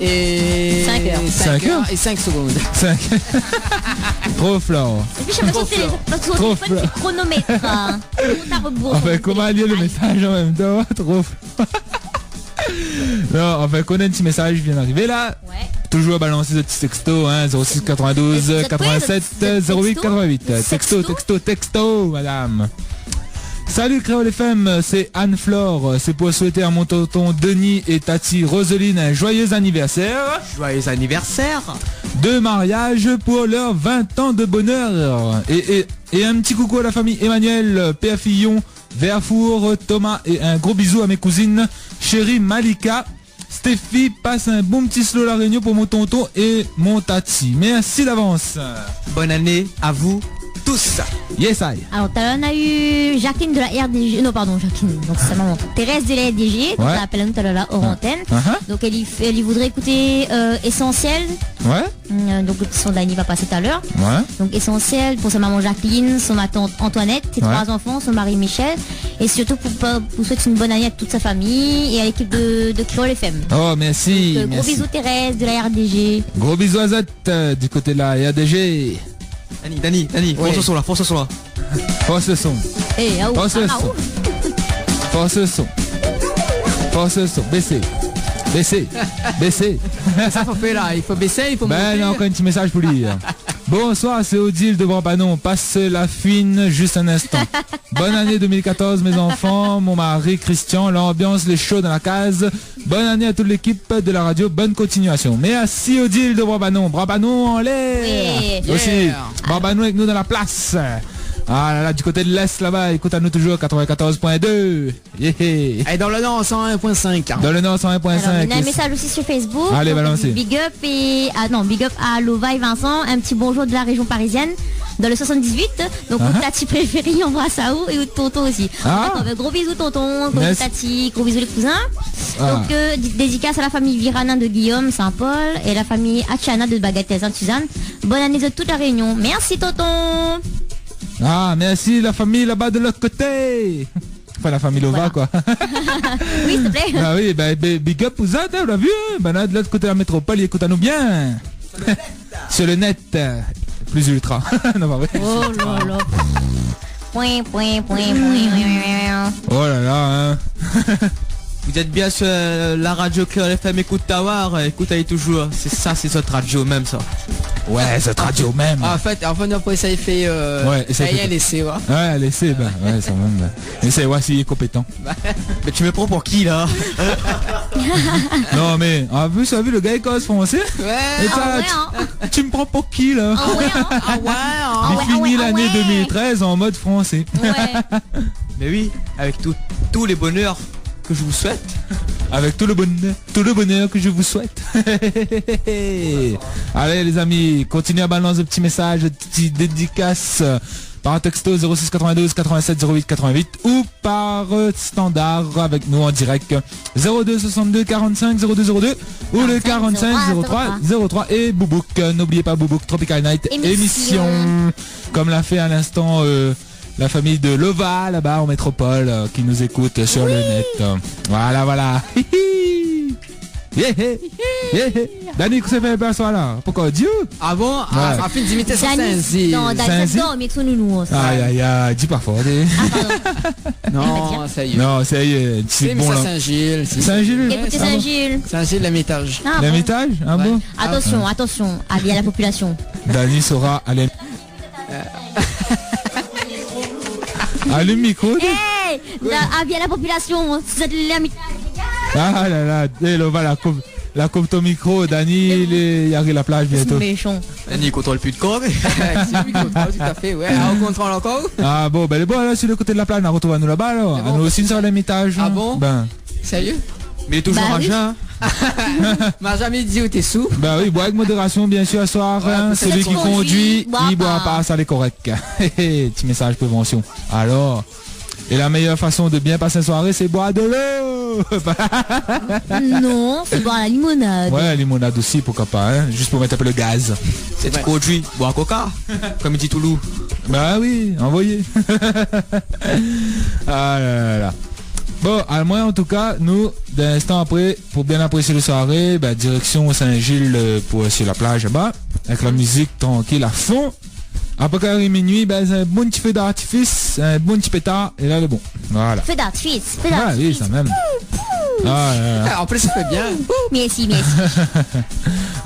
Et 5 heures et 5 secondes. 5. Trop fort. Et puis je me suis trop chronomètre. Enfin, comment lire le message en même temps? Trop fort. Non, enfin, connaît un petit message vient d'arriver là. Ouais. Toujours à balancer ce petit texto, hein, 06 92 87 08 88. Texto, madame. Salut Créole FM, c'est Anne-Flore. C'est pour souhaiter à mon tonton Denis et Tati Roseline un joyeux anniversaire. Joyeux anniversaire. De mariage pour leurs 20 ans de bonheur. Et un petit coucou à la famille Emmanuel, Père Fillon, Verfour, Thomas et un gros bisou à mes cousines, chérie Malika. Stéphie, passe un bon petit slow la réunion pour mon tonton et mon tati. Merci d'avance. Bonne année à vous tous. Yes, I. Alors, on a eu Jacqueline de la RDG. Non, pardon, Jacqueline. Donc, c'est sa maman. Thérèse de la RDG. Donc, ouais. on l'appelle tout à l'heure hors antenne. Donc, elle voudrait écouter Essentiel. Ouais. Donc, le son d'Annie va passer tout à l'heure. Ouais. Donc, Essentiel pour sa maman Jacqueline, son ma tante Antoinette, ses 3 enfants, son mari Michel. Et surtout pour souhaiter une bonne année à toute sa famille et à l'équipe de Créole FM. Oh, merci. Donc, gros bisous Thérèse de la RDG. Gros bisous à Zot du côté de la RDG. Dani, force son là. Force le son. Force le son. Force le son. Baissez. Ça faut faire là, il faut baisser, il faut monter. Ben, encore un petit message pour lui. Bonsoir, c'est Odile de Brabanon. Passe la fine juste un instant. Bonne année 2014 mes enfants, mon mari Christian, l'ambiance, les shows dans la case. Bonne année à toute l'équipe de la radio, bonne continuation. Merci Odile de Brabanon. Brabanon en l'air. Oui. Aussi, Brabanon avec nous dans la place. Ah là là, du côté de l'Est là-bas, écoute à nous toujours 94.2. Yeah. Et dans le Nord 101.5. Dans le Nord 101.5. On a un message aussi sur Facebook. Allez, balancez. Big up à Lova et Vincent. Un petit bonjour de la région parisienne. Dans le 78. Donc, Tati préférée, on embrasse à où et tonton aussi. Gros bisous tonton, gros bisous Tati, gros bisous les cousins. Donc, dédicace à la famille Viranin de Guillaume, Saint-Paul et la famille Achana de Bagatelle Sainte-Suzanne. Bonne année de toute la réunion. Merci tonton. Ah, merci la famille là-bas de l'autre côté. Enfin, la famille Lova, quoi. Oui, s'il te plaît. Ah oui, big up vous êtes, on l'a vu, hein. Ben là, de l'autre côté de la métropole, écoute-nous bien. Sur le net. Plus ultra. Non, pas vrai. Oh là là. Point. Oh là là, hein. Vous êtes bien sur la radio Créole FM, écoute Tawar, écoute allez toujours. C'est ça, c'est votre radio même ça. Ouais, cette radio même. En fait, après ça, il fait... Ouais, ça il y a fait- un essai, ouais. Ouais, laissez, ben, ouais, ça même. Mais c'est, ouais, s'il est compétent. Mais tu me prends pour qui là? Non, mais, en plus, tu as vu, le gars, il cause français. Ouais. Et ça, tu me prends pour qui, là? Ah ouais, hein. Ah ouais, hein. J'ai ouais, fini ah ouais, l'année ah ouais. 2013 en mode français. Ouais. Mais oui, avec tous les bonheurs que je vous souhaite. Avec tout le bonheur que je vous souhaite. Allez les amis, continuez à balancer des petits messages, des petites dédicaces par texto 06 92 87 08 88 ou par standard avec nous en direct 02 62 45 0202 ou le 45 03 03 et Boubouk. N'oubliez pas Boubouk Tropical Night émission. Comme l'a fait à l'instant la famille de Lova là-bas en métropole qui nous écoute sur le net. Voilà. Yeah, yeah. Dani, qu'est-ce que ça fait un soir là? Pourquoi Dieu? Ah bon? Ah, ça fait d'imiter sur Saint-Zy. Non, Saint-Zy. d'accord, mais que nous. Aïe, dis pas fort. Non, ça y est. Non, ça y est, C'est c'est mais bon ça là. Saint-Gilles. Saint-Gilles? Écoutez Saint-Gilles. Saint-Gilles, l'Ermitage. Ah, bon. L'Ermitage? Ah bon? Attention, avis à la population. Dani saura aller. Allume le micro. Hey, avis à la population, vous êtes l'Ermitage. Ah là là, Lova, la coupe ton micro, Dani, il arrive à la plage bientôt. Méchant. Ni contrôle plus de corps. C'est lui qui contrôle, tout à fait, ouais. On contrôle encore. Ah bon, ben bon, là, sur le côté de la plage, on retrouve à nous là-bas, là. À nous aussi sur l'Ermitage. Ah bon? Ben. Sérieux? Mais il est toujours Bah à oui. jeun. M'a jamais dit où t'es sous. Bah oui, bois avec modération bien sûr à soir. Ouais, Hein. peut-être Celui qui qu'on conduit, boit il boit pas. pas, ça les correct. Petit message prévention. Alors, et la meilleure façon de bien passer une soirée, c'est boire de l'eau. Non, c'est boire la limonade. Ouais, limonade aussi, pourquoi pas, hein. Juste pour mettre un peu le gaz. C'est conduit, bois un coca. Comme il dit Toulouse. Bah oui, envoyez. Ah là là. Bon, à moi en tout cas, nous, d'un instant après, pour bien apprécier la soirée, bah, direction Saint-Gilles pour sur la plage là-bas, avec la musique tranquille à fond. Après quand il est minuit, bah, c'est un bon petit feu d'artifice, un bon petit pétard, et là le bon. Voilà. Feu d'artifice. Ah oui, ça même. Ah là là. En plus, ça fait bien. Merci.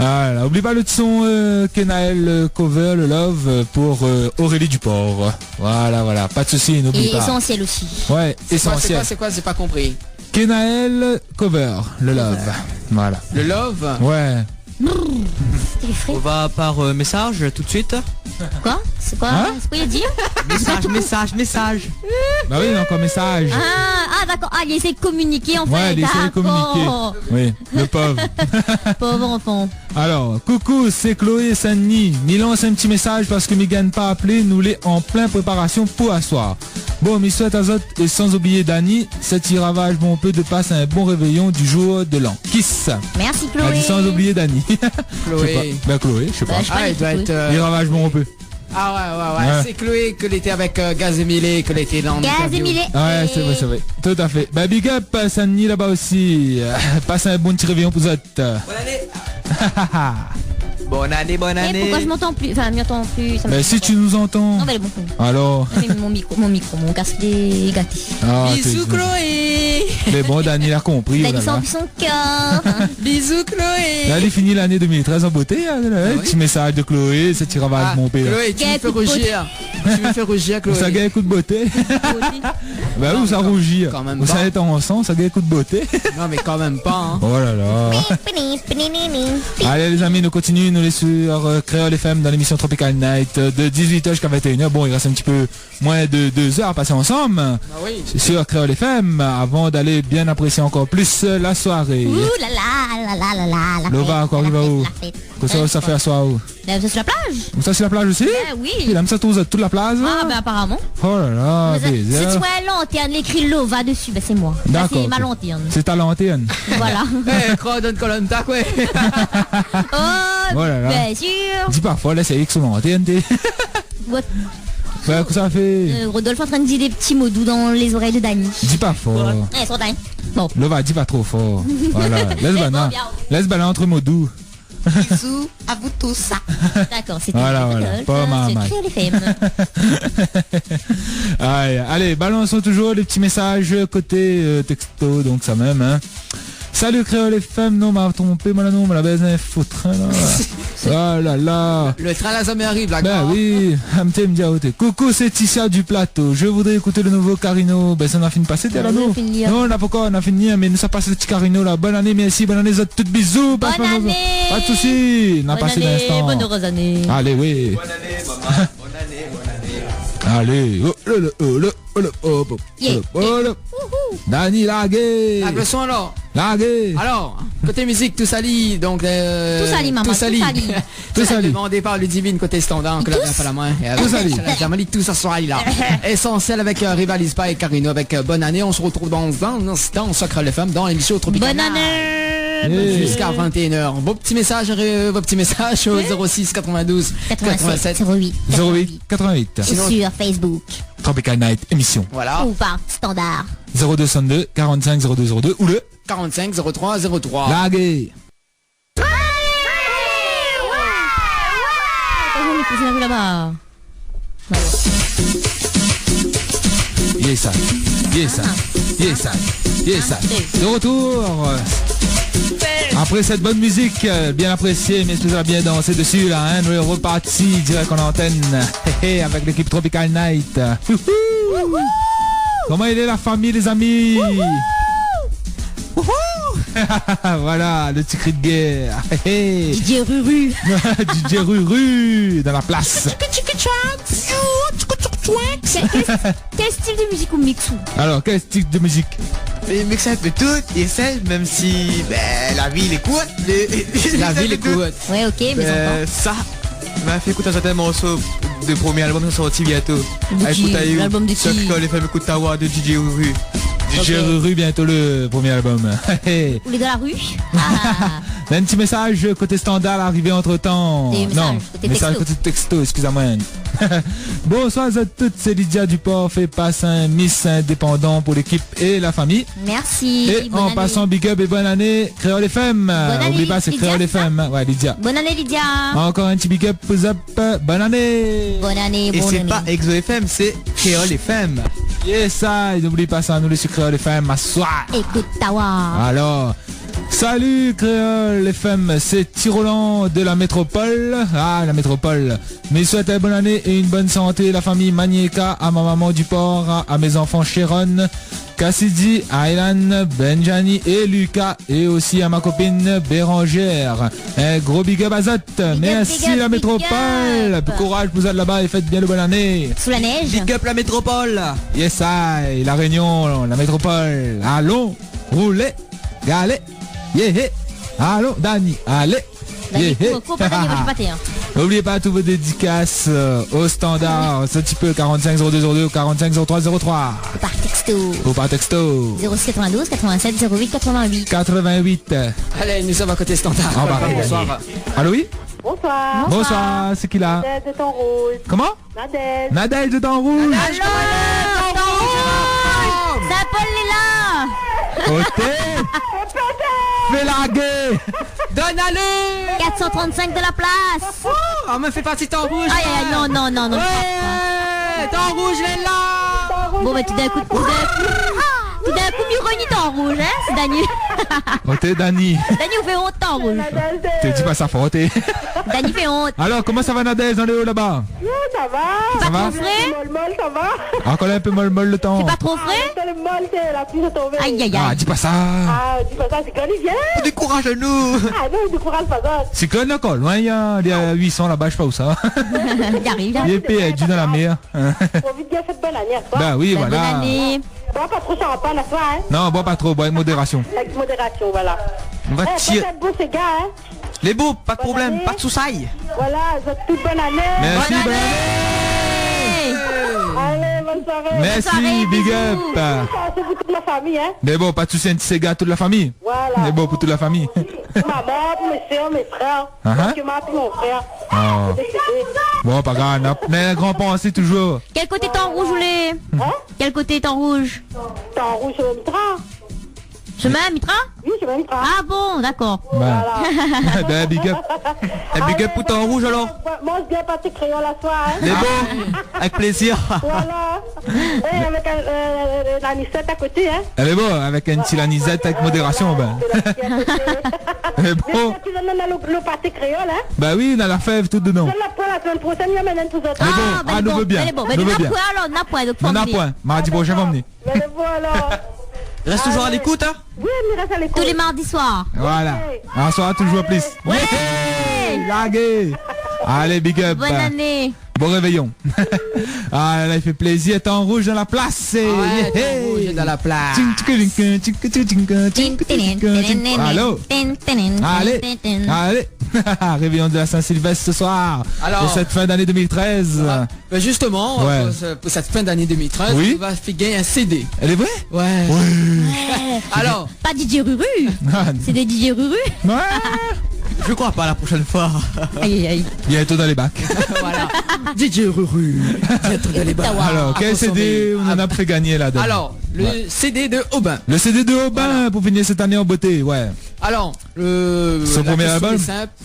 Ah là, oublie pas le son Kenael cover, le love pour Aurélie Duport. Voilà, pas de souci, n'oublie Et pas. essentiel aussi. Ouais, essentiel. C'est quoi, j'ai pas compris. Kenael cover, le love. Voilà. Le love? Ouais. T'es frais. On va par message tout de suite. Quoi? C'est quoi? Hein? C'est quoi il dit? Message. Bah oui, il y a encore un message. Ah d'accord. Ah, il essaie de communiquer en fait. Ouais, il essaie de communiquer. D'accord. Oui, le pauvre. Pauvre enfant. Alors, coucou, c'est Chloé Saint-Denis. M'y lance un petit message parce que m'y gagne pas appelé. Nous l'est en plein préparation pour asseoir. Bon, m'y souhaite Azot et sans oublier Dani. Cet ravage bon peu de passe un bon réveillon du jour de l'an. Kiss. Merci Elle dit Chloé. sans oublier Dani. Chloé. Ben Chloé, je sais pas. Bah, je Ah, il doit être... Il ravage bon peu. Ah ouais. C'est Chloé que l'été avec Gaz Emilé, que l'été dans Gaz l'interview. Emilé. Ouais, c'est vrai. Tout à fait. Bah, big up, Saint-Denis là-bas aussi. Passe un bon petit réveillon pour vous autres. Bonne année. Bonne année. Et pourquoi je m'entends plus? Enfin, m'entends plus. Ça me Ben, fait si quoi. tu nous entends. Non, mais bon. Alors. Mais mon micro, mon casque est gâté. Ah, Bisous Chloé. Mais bon, Dani l'a compris. Il a Oh là dit ça là. en plus son cœur. Bisous Chloé. Là, il finit l'année 2013 en beauté. Hein, là, oui. Petit message de Chloé, c'est tirage Ah, mon père. Chloé, tu me fais Quel coup de rougir. Tu me fais rougir Chloé. Ça gagne un coup de beauté. Bah Non, oui, ça mais rougit. quand même Vous pas. savez, en sang, ça gagne un coup de beauté. Non mais quand même pas hein. Oh là là. Allez les amis, nous continuons, nous les sur Créole FM dans l'émission Tropical Night de 18h jusqu'à 21h. Bon, il reste un petit peu moins de 2 heures à passer ensemble. Ah oui. Sur Créole FM avant d'aller bien apprécier encore plus la soirée. Ouh là là. Lova, encore, il va où? Qu'est-ce que ça fait à soir où? Vous êtes sur la plage? Ça c'est la plage aussi? Oui. Il aime ça toute la plage? Ah bah apparemment. Oh là là, Si tu bizarre. vois une lanterne, l'écrit Lova dessus, bah c'est moi. Ça, D'accord, c'est ma ok. lanterne. C'est ta lanterne. Voilà. Eh, croix donne colonne quoi. Oh, Voilà. bien sûr. Dis parfois, là c'est X sur l'antenne. What? Ouais, que ça fait? Rodolphe en train de dire des petits mots doux dans les oreilles de Dani. Dis pas fort. Eh, sont dingues. Bon. Lova, dis pas trop fort. Voilà. Laisse balancer entre mots doux. Bisous à vous tous. D'accord, c'était Voilà, Rodolphe, pas mal, c'est mal. Créole FM. Allez, balançons toujours les petits messages côté texto, donc ça même. Hein. Salut Créole FM, non, m'a trompé, moi là, non, la baise un foutre, là. Oh là là. Le train là, ça m'arrive, là. Ben oui, me dit, coucou, c'est Tissia du plateau. Je voudrais écouter le nouveau Carino. Ben ça n'a fini de passer, t'es là, non? Non, on n'a pas encore, on a fini, mais nous ça passe le petit Carino là. Bonne année, merci, bonne année, toutes bisous. Bonne année. Pas de soucis, on a passé l'instant. Bonne heureuse année. Allez, oui. Bonne année, maman. Bonne année, bonne année. Allez, Dani Lagué. Ah, le son alors. Lagué. Alors, côté musique, tout sali, donc... tout sali, maman, tout sali. Tout sali. Demandé par Ludivine, côté standard, que là, pas la main. Tout sali. J'ai tout ça soir là. Essentiel avec Rivalise pas et Carino avec Bonne année. On se retrouve dans un instant, on sacre les femmes dans l'émission Tropical. Bonne année. Jusqu'à 21h. Vos petits messages au 06 92 87 08 88. Sur Facebook. Tropical Night émission. Voilà. Ou par standard. 0262 45 0202 ou le 45 03 03. Lagué. Là-bas. Yes, ça. De retour. Après cette bonne musique, bien appréciée, mais tu as bien dansé dessus là, hein, nous est reparti direct en antenne avec l'équipe Tropical Night. Comment il est la famille, les amis? Voilà, le petit cri de guerre. Didier Ruru. Didier Ruru dans la place. Quel style de musique ou mixou? Alors, quel style de musique? Il mixe un peu tout, et celle, même si la vie l'écoute. La vie l'écoute. Ouais, ok, mais ça m'a fait écouter un certain morceau de premier album qui est sorti bientôt. L'album de qui? Les fameux coups de Tawa de DJ Ruru. DJ Ruru, bientôt le premier album. Ou les dans la rue. Un petit message côté standard arrivé entre temps. Non, message côté texto, excusez-moi. Bonsoir à toutes, c'est Lydia Duport, fait passe un Miss indépendant pour l'équipe et la famille. Merci. Et en passant big up et bonne année Créole FM. N'oublie pas, c'est Créole FM. Ouais, Lydia. Bonne année, Lydia. Encore un petit big up, pouce up. Bonne année. Bonne année, et c'est pas Exo FM, c'est Créole FM. Yes, ça, n'oublie pas ça, nous les sur Créole FM, ma soie. Écoute, Tawa. Alors, salut Créole FM, c'est Tirolan de la métropole. Ah, la métropole. Mais souhaite une bonne année et une bonne santé, la famille Manieka, à ma maman du port, à mes enfants Sharon, Cassidy, Aylan, Benjani et Lucas, et aussi à ma copine Bérangère. Un gros big up à Zot. Merci la métropole. Courage, vous êtes là-bas et faites bien le bonne année. Sous la neige. Big up la métropole. Yes, I, la Réunion, la métropole. Allons, roulez, galez. Yeah, allô, Dani, allez. N'oubliez pas tous vos dédicaces au standard, c'est un petit peu 45 0202 45 03 03. Ou par texto. 06 92 87 08 88. 88. Allez, nous sommes à côté standard. Bonsoir. Allô, oui? Bonsoir. Bonsoir, c'est qui là? Nadège de Temps Rouge. Comment? Nadège. Nadège de Temps Rouge. Ça Paul est là. Côté. Fais la gueule. Donne-le. 435 de la place. On me fait partie de Temps Rouge. Aïe, aïe, non. Ouais, Temps Rouge, elle est là. Bon, bah tout d'un coup, Muroni Temps Rouge, hein, c'est Dani. Côté Dani. Dani, vous fait honte Temps Rouge. Tu dis pas ça faute. Dani fait honte. Alors, comment ça va Nadège dans les hauts là-bas? Ça va. C'est pas trop frais? Molle, ça va. Encore un peu molle le temps. C'est pas trop frais? C'est le molle, c'est la pluie est tombée. Aïe, aïe, Ah, aïe. dis pas ça. Ah, dis pas ça, c'est quand il vient. Décourage-nous. Ah non, décourage pas ça. C'est que encore loin, il y a 800 là-bas, je sais pas où ça. Il arrive. Il est perdu dans la mer. Profite bien, faites bonne année à toi. Bah oui, Bonne voilà. année. Bois pas trop champagne à toi, hein. Non, bois pas trop, bois avec modération. Avec modération, voilà. On va tirer. Faites beau ces gars, hein. Les beaux, pas de problème, année. pas de soucis. Voilà, vous êtes toute bonne année. Merci, Bonne bonne année. Allez, bonne soirée. Merci, soirée, big bisous. up. C'est pour toute la famille, hein. Mais bon, pas de soucis, un petit Sega à toute la famille. Voilà. Mais bon, pour toute la famille. Pour ma mère, pour mes soeurs, mes frères. Parce que moi, pour mon frère. Oh. Bon, pas grave, mais un grand pensée toujours. Quel côté Temps Rouge vous voulez? Hein? Quel côté Temps Rouge? Temps Rouge sur le train. Chemin Mitra? Oui, je vais Mitra. Ah bon, d'accord. Ben, big up. Big up pour ton rouge alors. Mange bien pâté créole à soir. Hein. C'est bon. Avec plaisir. Voilà. Et avec la nisette à côté, hein. Elle est bon, avec une petite anisette avec modération, ben. Elle est bon. Tu donnes le pâté créole, hein. Bah oui, on a la fève tout dedans. Je la prends la semaine prochaine, il y a maintenant tous autres. Ah, nous veut bien. Elle est bon. Nous veut bien. Alors, n'a point. Donc, On a point. Mardi prochain, va venir. Mais voilà. Reste toujours à l'écoute, hein. Oui, mais reste à l'écoute. tous les mardis soirs. Voilà. On sera toujours plus. Ouais. Lagué. Allez, big up. Bonne année. Bon réveillon. Ah là, il fait plaisir. T'es en rouge dans la place. Ouais, t'es en rouge dans la place. Allô. Allez. Réveillon de la Saint-Sylvestre ce soir. Alors, de cette fin d'année 2013. Ben justement, Ouais. pour cette fin d'année 2013, Oui. on va gagner un CD. Elle est vraie? Ouais. Oui. Alors, Pas DJ Ruru. C'est des DJ Ruru. Ouais. Je crois pas la prochaine fois. Aïe. Bientôt dans les bacs. voilà. DJ Ruru. Bientôt dans les bars. Alors, quel CD on en a fait gagner là-dedans? Alors, le CD de Aubin. Le CD de Aubin pour finir cette année en beauté, ouais. Alors, Son premier album.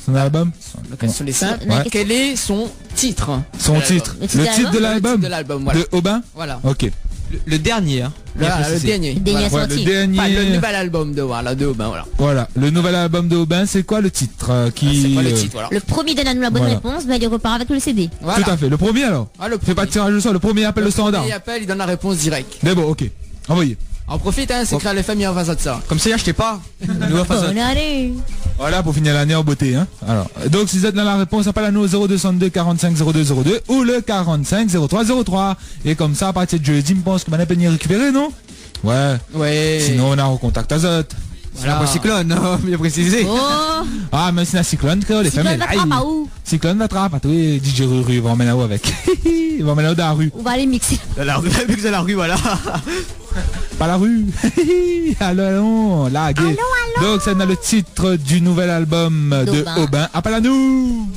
Son album. La question est simple. Ouais. Quel est son titre? Son titre. Le titre Le titre de l'album. De l'album, voilà. De Aubin. Voilà. Ok. Le dernier, hein. Bien Voilà, le précisé. dernier. Dernier Voilà. Ouais, le sorti. dernier. Enfin, le nouvel album de Aubin, voilà. Voilà. Le nouvel album de Aubin, c'est quoi le titre qui... C'est quoi le titre, voilà. Le premier donne à nous la bonne Voilà. réponse, ben il repart avec le CD. Voilà. Tout à fait. Le premier alors. Ah, le Fais pas de tirage au sort. Le premier appelle le standard. Il appelle, il donne la réponse directe. Mais bon, ok. Envoyez. On profite, hein, c'est créer les familles en face de ça. Comme ça, achetez pas. Nouvelle façon. Bonne année. Voilà pour finir l'année en beauté. Hein. Alors, donc si vous êtes dans la réponse, appelle à nous au 0262 45 02 02 ou le 45 03 03. Et comme ça, à partir de jeudi, je pense que vous allez venir récupérer, non? Ouais. Ouais. Sinon, on a un contact Azot. C'est la cyclone, hein, bien précisé. Oh. Ah, mais c'est un cyclone, les Cyclone femmes. l'attrape à où? Cyclone l'attrape, oui, DJ Ruru, il va emmener là-haut avec. Il va emmener là-haut dans la rue. On va aller mixer. Dans la rue, vu que c'est la rue, voilà. Pas la rue. Allons, là, gay. Donc, c'est dans le titre du nouvel album de d'Aubin. Aubin. Appelle à nous.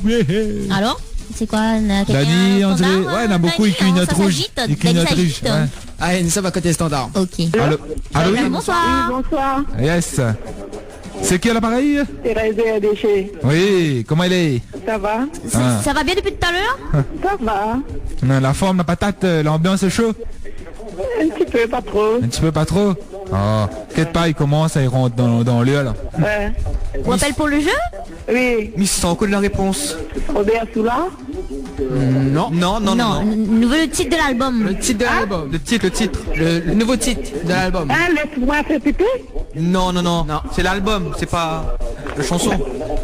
Alors? C'est quoi? Dani, on dirait, ouais, il y en a beaucoup, il clignote rouge. Il clignote rouge, ouais. Allez, nous sommes à côté standard. Ok. Allô, allô, oui? Bonsoir. Bonsoir. Yes. C'est qui à l'appareil? Thérèse Déchet. Oui, comment elle est? Ça va? Ah. Ça va bien depuis tout à l'heure? Ça va. La forme, la patate, l'ambiance est chaud? Un petit peu, pas trop. Un petit peu pas trop? Oh, qu'est-ce pas, il commence, il rentre dans le lieu là. Ouais. On appelle pour le jeu? Oui. Miss sans coup de la réponse. Robert Soula. Non. Non. Nouveau titre de l'album. Le titre de l'album. Le titre. Le nouveau titre de l'album. Hein, laisse-moi faire pipi. Non. C'est l'album, c'est pas la chanson.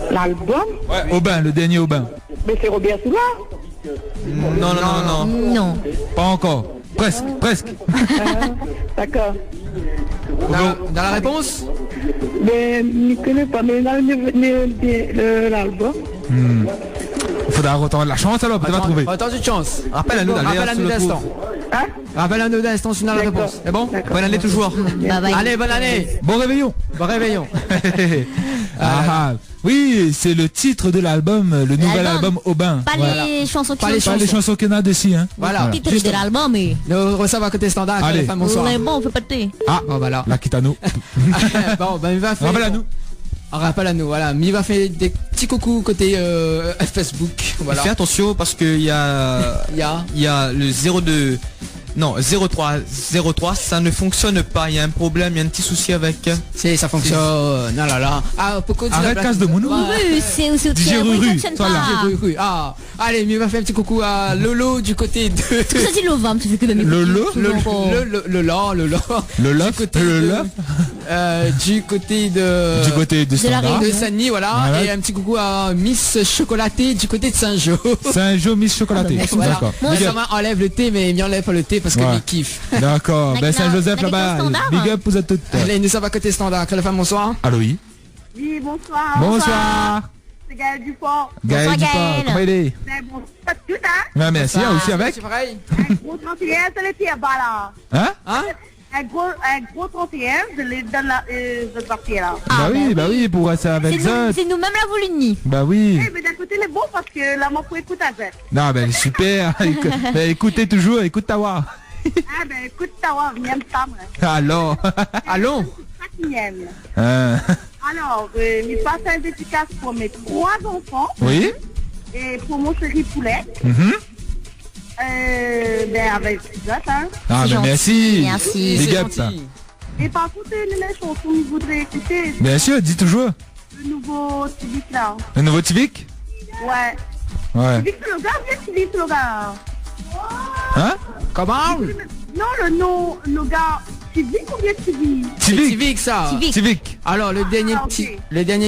L'album. Ouais, Aubin, le dernier Aubin. Mais c'est Robert Soula. Non. Non. Pas encore. Presque. D'accord. Dans la réponse? Mais je ne connais pas, mais dans l'album. Il faudra retendre la chance alors, peut-être trouver. Attends une chance. Rappelle-nous d'aller Rappelle-nous d'instant. Hein? Rappelle-nous d'instant sur la D'accord. réponse. C'est bon? Bonne année toujours. Bye bye. Allez, bonne année. Bon réveillon. Bon réveillon. Oui, c'est le titre de l'album, le nouvel album Aubin. Pas Voilà. les chansons qui Pas les sont Pas les chansons qu'il y en a dessus, hein. Voilà. le titre de l'album, mais. Nous recevons à côté standard. Allez. Les femmes, bonsoir. On est bon, on fait pas de thé. Ah, Bon, bah alors. la Kitano. Bon, ben il va faire. Rappelle à nous. Rappelle à nous, voilà. Mais il va faire des petits coucous côté Facebook. Voilà. Fais attention parce qu'il y a Il y a le 02. Non, 03, ça ne fonctionne pas. Il y a un problème, il y a un petit souci avec. Si ça fonctionne. Non là. Ah, pourquoi tu Arrête, casse de mon nom. Oui, c'est aussi au DJ Ruru, fonctionne voilà. pas. Oui. Ah, allez, mais il va faire un petit coucou à Lolo du côté de. Tout ça, c'est l'ovum, tu fais que de mes Lolo Le lof. Du côté de. Du côté de la Standard. de Saint-Denis, voilà. Voilà. Et un petit coucou à Miss Chocolaté du côté de Saint-Jean. Saint-Jean Miss Chocolaté. Voilà. D'accord. Moi, ça m'enlève le thé, mais il m'enlève pas le thé parce que Ouais. il kiffe. D'accord. Ben Avec Saint-Joseph la- là-bas. avec le standard. Big up, vous êtes toutes. Allez, nous sommes à côté standard. Que la femme, bonsoir. Allô, oui. Oui, bonsoir. Bonsoir. C'est Gaël Dupont. Gaël Bonsoir, Dupont, Gaël. comment il est? Mais bon, pas tout, hein. Ouais, merci, aussi avec. C'est pareil. Un gros 31, c'est les pieds bas là. Hein? Hein? Un gros 31, je les donne là, je partir là. Ah, Bah oui, pour rester avec Zot. C'est nous-mêmes la voulu. Bah oui. Eh, mais d'un côté, il est bon parce que là, moi, faut écouter avec. Non, ben super. Ben, écoutez toujours, écoute ta voix. Ah, ben écoute, t'as viens me tendre. Alors. Allons. Chaque 5e. Alors, je passe un dédicace pour mes 3 enfants. Oui. Et pour mon chéri poulet. Avec ça, hein. Ah, ben merci. Merci. Big up, ça. Et par contre, les chansons, je voudrais écouter Bien sûr, dis toujours. le nouveau Civic là. Le nouveau Civic? Ouais. Ouais. Civic slogan, bien Civic slogan. Hein? Comment? Non, le nom, le gars, Civic ou bien Civic? Civic, ça. Civic. Alors, le dernier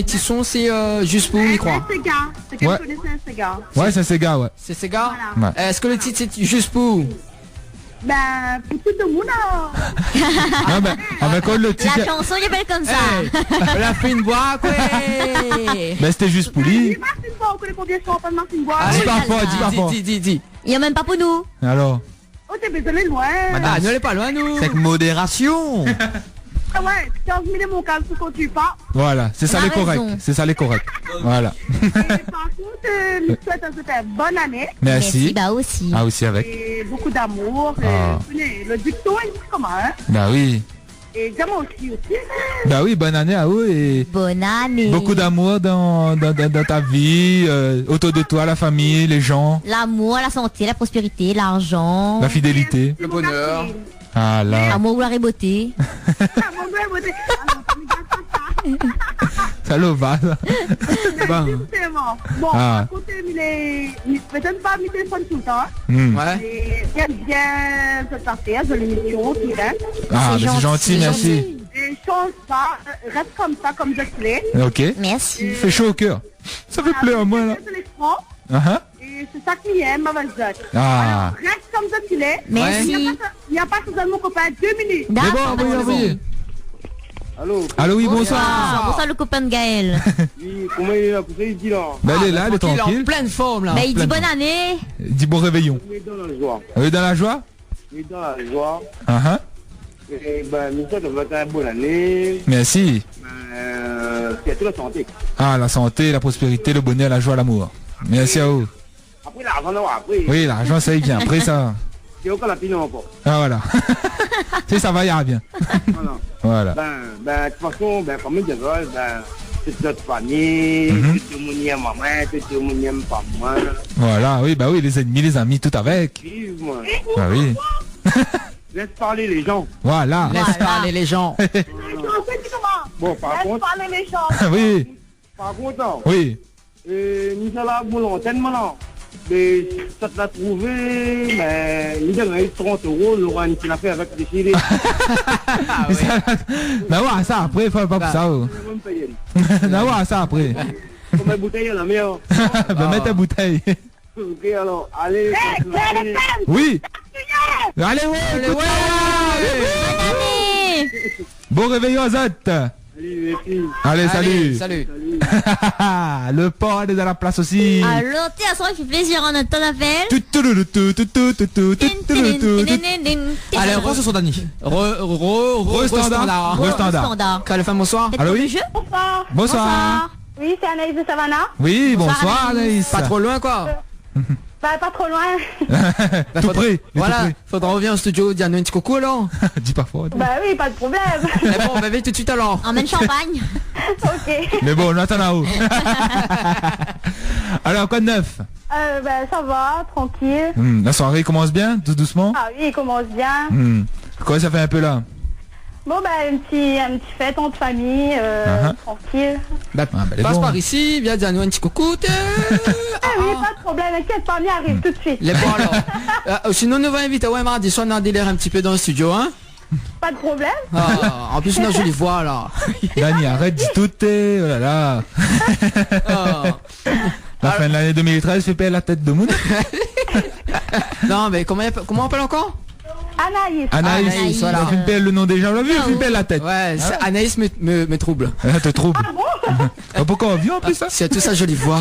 petit son, c'est Juste pour, il croit. C'est Sega. C'est qu'elle connaissait un Sega. Ouais, c'est Sega, ouais. C'est Sega? Voilà. Ouais. Est-ce que le titre, c'est Juste pour? Ben, pour tout le monde, Non, ben, avec le titre. La chanson, il est belle comme ça. Elle a fait une boîte, ouais. Ben, c'était juste pour lui. dis Martine Bois, on connaît combien de chansons de Martine Bois? Dis pas fort, dis pas fort. Dis. Il n'y a même pas pour nous. Alors. Oh, t'es désolé, loin. Ah, ne l'est pas loin, nous. Avec modération. Ah ouais, 15 000 mon calme, ce qu'on tue pas. Voilà, c'est ça On a les correct. raison. C'est ça les correct. Voilà. Et par contre, je souhaite à cette bonne année. Merci. Bah aussi. Ah, aussi avec. Et beaucoup d'amour. Ah. Tenez, le dicton est comment, hein? Bah oui. Et diamant aussi. Bah oui, bonne année à vous et Bonne année. beaucoup d'amour dans ta vie, autour de toi, la famille, les gens, L'amour, la santé, la prospérité, l'argent, la fidélité. Le bonheur. Ah là, l'amour ou la beauté. ça le va. Ça. Bon, Ah. à côté, peut-être pas mes téléphones tout le temps. Ouais. Et j'aime bien cette affaire de l'émission, tout ça. Ah, C'est bah, c'est gentil, gentil. merci. Et change pas, reste comme ça, comme je plais. Ok. Merci. Fait chaud au cœur. Ça fait plaisir à moi là. Et c'est ça qui aime, ma valise. Ah. Reste comme ça qu'il est. Merci. Il n'y a pas besoin de mon copain, 2 minutes. Mais D'accord, bon, oui, bah, c'est oui. bon. Allô, oui, bonsoir. Bonsoir le copain de Gaël. Oui, comment il est là? Pourquoi il dit là? Bah, elle est là, elle est Il est en tranquille. pleine forme, là. Bah, il dit pleine bonne année. Dis bon réveillon. Il est dans la joie. Elle est dans la joie? Il est dans la joie. Ah, Et ben, nous souhaitons une bonne année. merci. C'est toute la santé. Ah, la santé, la prospérité, le bonheur, la joie, l'amour. Merci à vous. Après, l'argent, non, après. Oui, l'argent, ça y vient. Après ça. C'est aucun opinion encore. Ah, voilà. Si ça va, il ira bien. Voilà. Voilà. De toute façon, comme je dis, c'est notre famille, tout le monde aime maman, tout le monde aime papa. Voilà, oui, bah oui, les ennemis, les amis, tout avec. Vivement. Bah oui. Laisse parler les gens. Voilà. Laisse parler les gens. Bon, par contre. Parler les gens. Oui, Par contre, oui. nous sommes là pour l'antenne maintenant. Mais ça te l'a trouvé, mais nous avons eu 30 €, Laurent qui l'a fait avec des filets. Ah, oui. Bah ouais, ça après, faut pas pour ça. Oh. Même payé. Bah ouais, ça après. Comme une bouteille à la mer. Bah mets ta bouteille. Ok, alors, allez. Oui. Allez, ouais, Allez, ouais. Bonne année. Bon réveillon, Azot. Salut, les filles. Allez, salut. Salut. Le port est dans la place aussi. Alors, tiens, ça fait plaisir en notre appel. Allez, on sur Dani. Re-standard. Re-standard. Quelle femme, bonsoir. Allô, oui. Jeu Bonsoir. Bonsoir. Oui, c'est Anaïs de Savannah. Oui, Bonsoir, bonsoir, Anaïs. Pas trop loin, quoi. Bah, pas trop loin. Tout près. Voilà, faudra revenir au studio, dire un petit coucou, alors. Dis pas fort. Bah oui, pas de problème. Mais bon, on va vite tout de suite, alors. Emmène champagne. Ok. Mais bon, on attend là-haut. Alors, quoi de neuf? Bah, ça va, tranquille. La soirée commence bien, tout doucement. Ah oui, il commence bien. Quoi ça fait un peu là? Bon, bah, un petit fête entre famille, tranquille. Bah, elle est passe bon. par ici, viens dire un petit coucou. Ah oui, pas de problème, inquiète pas, on y arrive tout de suite. Les bons, alors. Sinon, nous va inviter, ouais, mardi soir, on a un délire un petit peu dans le studio, hein. Pas de problème. Ah, en plus, on a jolie voix, là. Dani, arrête, dis tout, oh là là. Ah. La fin de l'année 2013 fait payer la tête de Mouna. Non, mais comment on appelle encore? Anaïs. Anaïs, voilà. Tu me payes le nom déjà, on l'a vu, tu me payes la tête. Ouais, Anaïs me trouble. Elle te trouble. Pourquoi on vient en plus ça? C'est tout sa jolie voix.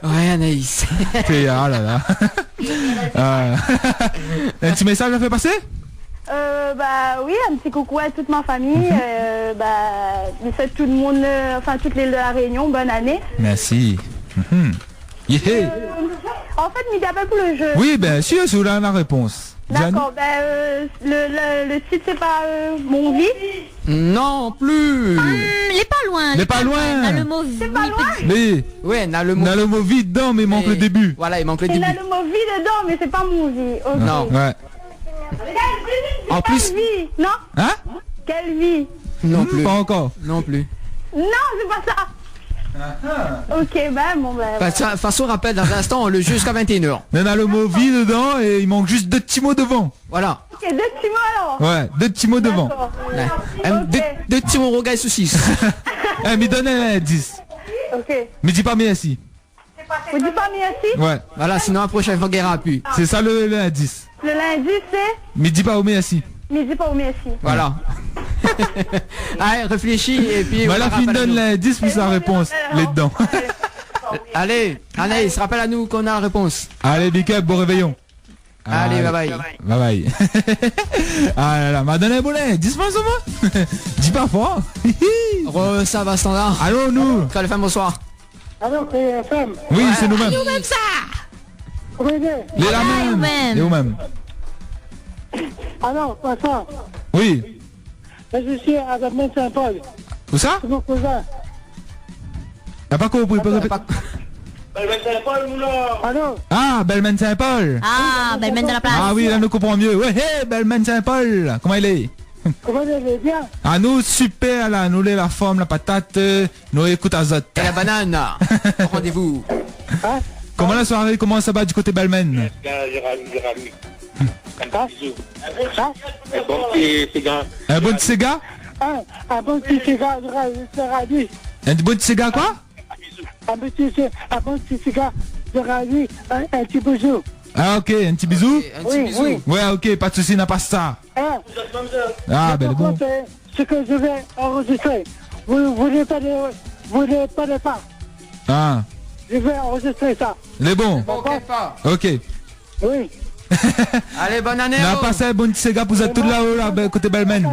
Ouais, Anaïs. Ah là là. Un petit message à faire passer? Bah oui, un petit coucou à toute ma famille. Bah, je souhaite tout le monde, enfin toute l'île de la Réunion, bonne année. Merci. Yeah. En fait, m'y appelle pour le jeu. Oui, bien sûr, c'est là la réponse. D'accord, ben le titre c'est pas Mon vie. Non plus. Il est pas loin. Il est pas loin. T'as le mot vie. C'est pas loin. Mais, Ouais, on a le mot vide dedans, mais il manque le début. Voilà, il manque le Il début. a le mot vie dedans, mais c'est pas Mon vie. Ok. Non. Ouais. En plus. Quelle vie? Non. Hein? Quelle vie? Non plus. Pas encore. Non plus. Non, c'est pas ça. Ok, ben bon ben. De toute façon, rappelle, dans un instant, on le joue jusqu'à 21h. On a le mot vie dedans et il manque juste 2 petits mots devant. Voilà. Ok, 2 petits mots alors. Ouais, 2 petits mots devant. D'accord. Ouais. Ok. Deux petits mots rogaille saucisse. Eh, mais donne un 10. Ok. Mais dis pas merci. Vous dites pas merci? Ouais. Voilà, sinon la prochaine fois, guerre appuie. C'est ça le indice. Le lundi c'est Mais dis pas au merci. midi pas au merci. Voilà. Allez, réfléchis et puis... Voilà, rappelle il à donne nous. l'indice plus la réponse. Les dedans. Allez, Anaïs, rappelle à nous qu'on a la réponse. Allez, big up, bon réveillon. Allez, bye bye. Bye bye. Ah là là, m'a donné un bon indice, moi, ça va. Dis pas fort. Ça va, standard. Allô, nous. Très femme, bonsoir. Alors, c'est FM. Oui, c'est nous-mêmes. Nous-mêmes ça. Comment il est? Les la même. nous-mêmes. Et vous-même. Alors, pas ça. Oui. Je suis à Belmen Saint-Paul. Où ça? C'est mon cousin. T'as pas compris, peut répéter. Allô? Ah, Belmen Saint-Paul. Ah, belle mène de la place. Ah oui, là nous comprend mieux. Ouais, hey, Belmen Saint-Paul. Comment il est? Comment il est bien? Ah, nous, super, là. Nous, la forme, la patate. Nous, écoute azote. Et la banane. Rendez-vous. Hein? Comment la soirée? Comment ça va du côté Belmen? Un bon petit cigare? Un bon petit cigare de radis. Un bon petit cigare quoi? Un bon petit cigare de radis. Un petit bisou. Ah ok, un petit bisou? Un petit bisou. Oui. Ouais ok, pas de soucis, n'a pas ça. Hein? Ah ben bon. Ce que je vais enregistrer. Vous ne parlez pas. Ah, Je vais enregistrer ça. il est bon. Ok, pas. Ok. Oui. Allez, bonne année. On a oh. passé un bon petit cigare pour vous êtes tous là-haut, là, côté Belmen.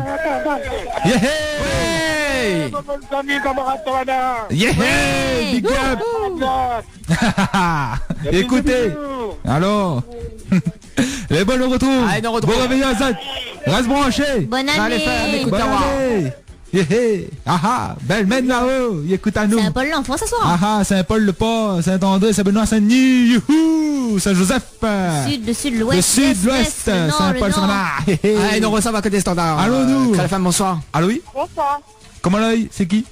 Yeah! Hey. Yeah! Big up! Écoutez, alors, les bonnes nous retrouvent. Allez, nous retrouvons. Bon réveillon, Azad. Reste branché. Bonne Allez, fais année. écoute Bonne ta voix. année. Yeah! Ah, Belmen là-haut. Écoute à nous. C'est un Paul l'enfant ce soir. Ah, Saint-Paul-le-Port, Saint-André, Saint-Benoît, Saint-Denis, youhou, Saint-Joseph. Sud, le sud, Le l'ouest. sud, l'ouest, Saint-Paul-Saint-Bernard. Allez, nous ça va côté standard. Allons-nous. Très femme, bonsoir. Allô, oui? Bonsoir. Comment l'œil? C'est qui?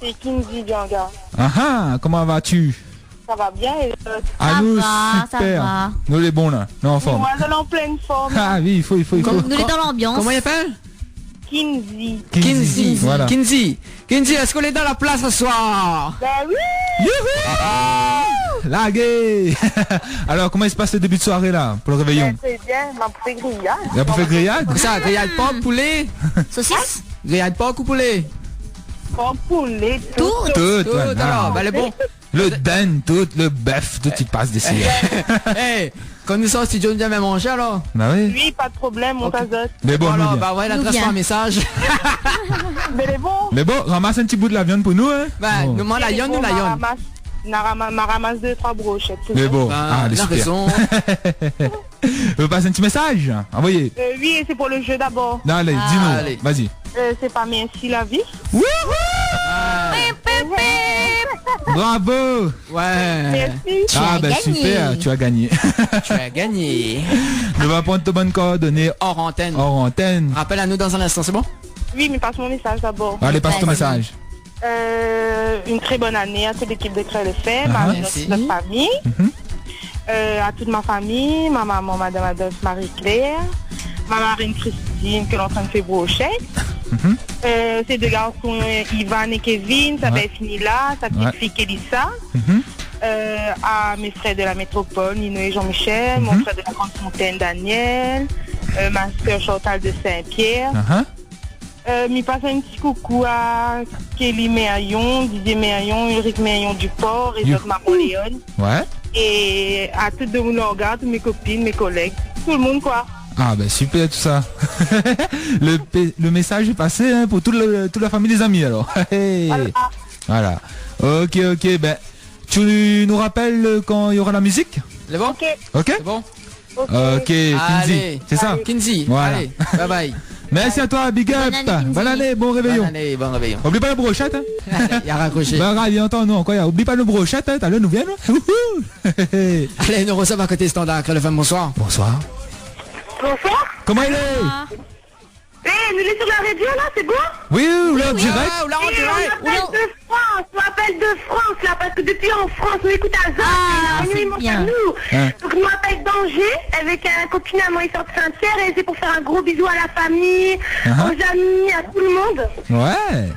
C'est Kinzi Djanga. Ah, comment vas-tu? Ça va bien et Ah, nous, va, ça super. va. Nous, les bons, là. Nous, en forme. moi je suis en pleine forme. Ah oui, il faut. Nous, il est dans l'ambiance. Comment il appelle? Kinzi. Kinsey. Voilà. Kinsey. Kinsey, est-ce qu'on est dans la place ce soir? Ben oui. Youhou! Lagué. Alors, comment il se passe le début de soirée, là, pour le réveillon? C'est bien, m'a fait grillade. Il a pas fait grillade? Ça, grillade porc, poulet? Saucisse. Grillade porc ou poulet? Comme poulet, tout. Tout. Tout, Tout, voilà. alors, bah, les bons. Le den, tout, le bœuf, tout, il passe d'ici. Hey, quand nous sommes au studio, on vient même manger alors. Bah oui. Oui, pas de problème, on t'azote. Mais bon, Alors, nous, bah ouais, Nous l'adresse vient. par message. Mais les bons. mais bon, ramasse un petit bout de la viande pour nous, hein. Bah, Bon. nous demande la yonne ou la yonne? Ma ramasse 2-3 brochettes. c'est Mais bon. bon, Bah, allez, la super. raison. Vous passez un petit message? Envoyez. Oui, et c'est pour le jeu d'abord. Non, allez, allez. dis-nous. Vas-y. C'est pas merci la vie. Bravo. Ouais. Merci. Tu Ah, as ben gagné. super, tu as gagné. Tu as gagné. Je vais prendre tes bonnes coordonnées Hors antenne. hors antenne. Rappelle à nous dans un instant, c'est bon? Oui, mais passe mon message d'abord. Allez, passe ton Vas-y. message. Une très bonne année à toute l'équipe de Créole FM, Ah, à merci. notre famille, à toute ma famille, ma maman, madame Adolphe Marie-Claire, ma marraine Christine, que l'on est en train de faire brochette. Ces deux garçons, Ivan et Kevin, sa belle fille là, sa petite Ouais. fille Kélissa. Mhm. À mes frères de la métropole, Nino et Jean-Michel, mon frère de la Grande Fontaine, Daniel, ma soeur Chantal de Saint-Pierre. m'y passe un petit coucou à Kelly Mérion, Didier Mérion, Ulrich Mérion du Port et notre maman Léon. Ouais. Et à tout le monde regarde, toutes mes copines, mes collègues, tout le monde quoi. Ah ben super tout ça. le message est passé hein, pour toute la famille des amis alors. Voilà. Ok, ben tu nous rappelles quand il y aura la musique? C'est bon? Ok. Ok. C'est bon? Ok, Kinzi. Allez, C'est ça Kinzi. Voilà. Allez, bye bye. Merci à toi, big up. Bonne année, bon réveillon. Bonne année, bon réveillon. Oublie pas le brochette. Hein. Il a raccroché. Bah, regarde, il entend nous encore. Oublie pas le brochette. Hein. T'as le nous viens. Allez, nous recevons à côté standard. Le femme, bonsoir. Bonsoir. Bonsoir. Comment il est? Nous est sur la radio là, c'est bon? Oui, là en direct. Ah, là en On direct. appelle de France, on appelle de France là, parce que depuis en France, on écoute à Zot, c'est bien. nous. Hein. Donc nous appelle d'Angers, avec un copine à moi, il sort de Saint-Pierre, et c'est pour faire un gros bisou à la famille, aux amis, à tout le monde. Ouais.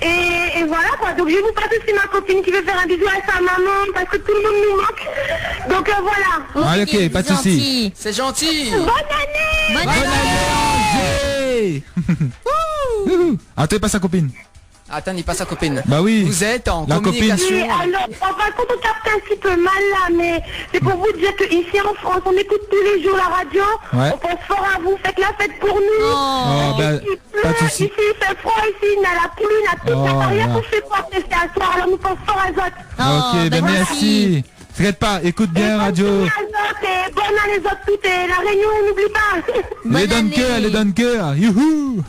Et voilà quoi, donc je vais vous passer, c'est ma copine qui veut faire un bisou à sa maman, parce que tout le monde nous manque. Donc voilà. Allez, ok, pas de soucis. C'est gentil. Bonne année. Bonne année. Ah, t'es pas sa copine? Attends, il passe sa copine. Bah oui. Vous êtes en La communication. Oui, alors, on va quand on capte un petit peu mal là, mais c'est pour vous dire qu'ici en France, on écoute tous les jours la radio, Ouais. on pense fort à vous, faites la fête pour nous. Oh, bah, Ici, il pas de pleut, soucis. ici il fait froid, ici il n'a la pluie, il n'a tout, Oh, il n'a rien là. qu'on fait pour rester à soir, alors nous pense fort à Zot. Ok, ben merci. T'inquiète pas, écoute bien radio. Bonne année à Zot et bonne année Zot, tout et la réunion, on n'oublie pas. Les donne cœur, les donne cœur. Youhou.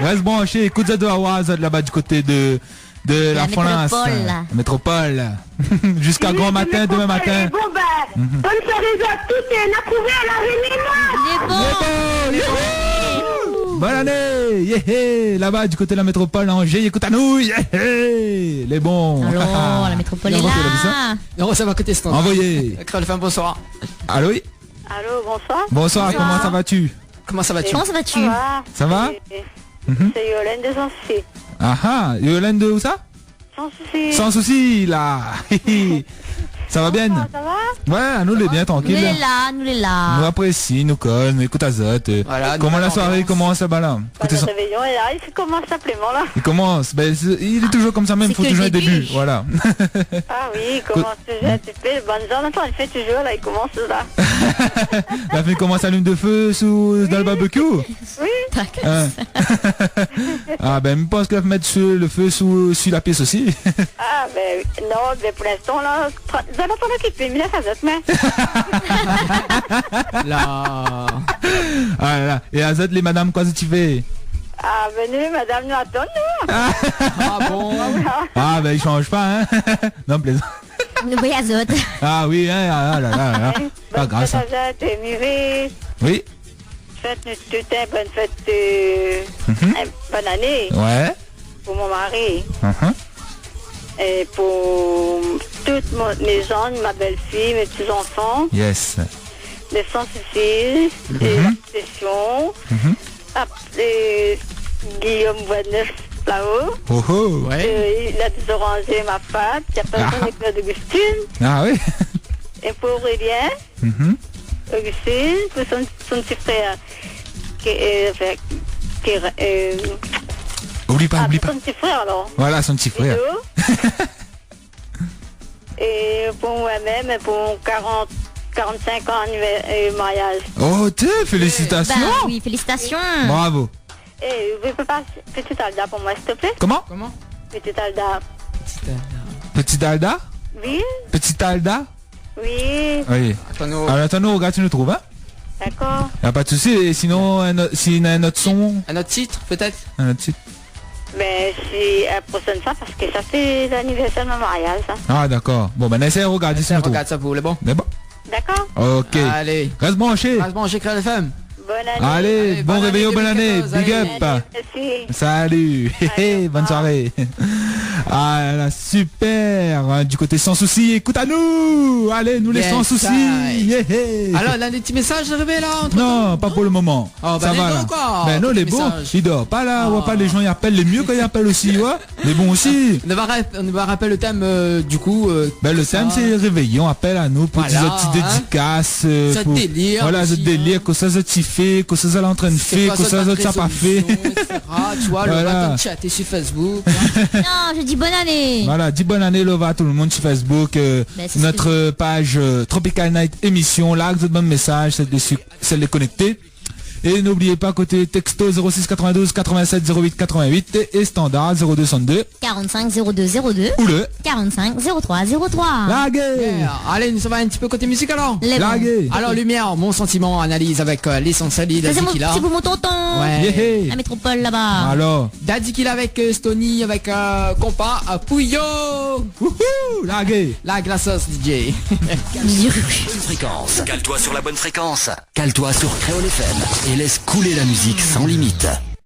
Reste branché, écoute ça de Hawaii, là-bas du côté de la France. métropole. La métropole. Jusqu'à grand matin, demain matin. Bon ben, bonne soirée Zot, tout et n'approuvez à la réunion. Les bons. Bonne année, yeah, là-bas du côté de la métropole, Angers, écoute à nous, yeah, les bons. Alors, la métropole est Il a inventé, il a dit ça. là. Nous recevons à côté standard. Envoyé. Le femme, bonsoir. Allô, oui. Allô, bonsoir. Bonsoir, comment ça va-tu? Comment ça va-tu? Comment ça va-tu? Ça va? C'est Yolande de Sans Souci. Ah ah, Yolande de où ça? Sans Souci. Sans souci, là. Ça va bien? Ça va? Ouais, nous les bien Nous tranquille. les là, nous les Nous là. apprécions, nous conne, nous écoute Azot. Voilà, Comment nouvelle la soirée ambiance. commence là-bas là? Écoutez ça. Le réveillon est là, il commence simplement là. Il commence, ben, il est toujours comme ça même, il C'est faut que toujours un le début, début. voilà. Ah oui, il commence toujours un petit peu. Bonne journée, il fait toujours là, il commence là. La fille commence à allumer de feu dans le barbecue. Oui. Hein. Ah ben, je pense qu'elle va mettre le feu sous la pièce aussi. Ah ben non, mais pour l'instant là, vous allez pas m'occuper, mais là ça va être mais. Là. Ah là là. Et Azot, les madames, quoi tu fais? Ah venez, madame nous attend nous. Ah bon. Ah ben, il change pas, hein. Non, plaisant. Nous voyons Azot. Ah oui, hein, ah là là là. Pas grave ça. Bonne fête, t'es mûré. Oui. Fête-nous tout un bonne fête, bonne année Ouais. pour mon mari. Uh-huh. Et pour toutes mes gens, ma belle-fille, mes petits-enfants, Yes. les sans-soucis, les sessions, et Guillaume Boisneuf là-haut, Oh oh. Ouais. il a des orangers, ma femme, il y a personne avec Claude Augustine, Ah oui. et pour Aurélien, Mhm. Augustine, pour son petit frère, Oublie pas, oublie pas. son petit frère alors. Voilà son petit frère. Vidéo. Et pour moi-même, pour mon 45 ans mariage. Oh, félicitations. Bah oui, félicitations. Bravo. Et vous pouvez pas Petite Alda pour moi, s'il te plaît? Comment? Comment? Petite Alda. Petite Alda? Oui? Petite Alda? Oui, Oui. Attends-nous. Alors attends-nous, regarde, tu nous trouves, hein? d'accord. Y a pas de souci. Et sinon, s'il y a un autre son, Un autre titre, peut-être? un autre titre. Mais si la prochaine fois, parce que ça c'est l'anniversaire de mon mariage. Hein. Ah d'accord. Bon ben essaie de regarder si nous trouve. Regarde ça pour le bon. Mais bon. D'accord? Ok. Allez. Reste branché. Reste bon, j'écris le femme. Bonne année. Allez, bon bonne réveillon, année bonne année. 2014, Big allez. up. Merci. Salut. Allez, au Bonne revoir. soirée. Ah là, super. Du côté sans souci, écoute à nous. Allez, nous les Yes, sans souci. I. Yeah. Alors, là, des petits messages arrivés là entre Non, pas pour le moment. Oh, bah, ça les va bons, là. quoi. Ben non, Petits les bons, messages. ils dorment pas là. On Oh. voit pas les gens, ils appellent les mieux quand ils appellent aussi, ouais. Les bons aussi. On va rappeler le thème du coup. Ben le thème c'est réveillon, appelle à nous pour Voilà, des petites hein. dédicaces. Ça pour- délire Voilà, ce aussi, délire, hein. que ça tu fait, que ça est en train de faire, que ça ça pas fait. etc. Tu vois, le Voilà. bâton de chatter sur Facebook. Non, je dis bonne année. Voilà, dis bonne année Lova à tout le monde sur Facebook, Ben, c'est notre page Tropical Night émission, là, vous avez de bons messages, celle de connecter. Et n'oubliez pas, côté texto 06 92 87 08 88 et standard 0202 45 02 02 ou le 45 03 03. Lagué. Yeah. Allez, nous sommes un petit peu côté musique alors. Lagué. Alors Lumière, mon sentiment, analyse avec l'essentiel d'Adikila. C'est pour mon tonton. Ouais. La métropole là-bas. Alors D'Adikila avec Stony, avec compas à Pouillot. Lagué. La glaços DJ. Bonne fréquence. Cale-toi sur la bonne fréquence. Cale-toi sur Créole FM et laisse couler la musique sans limite.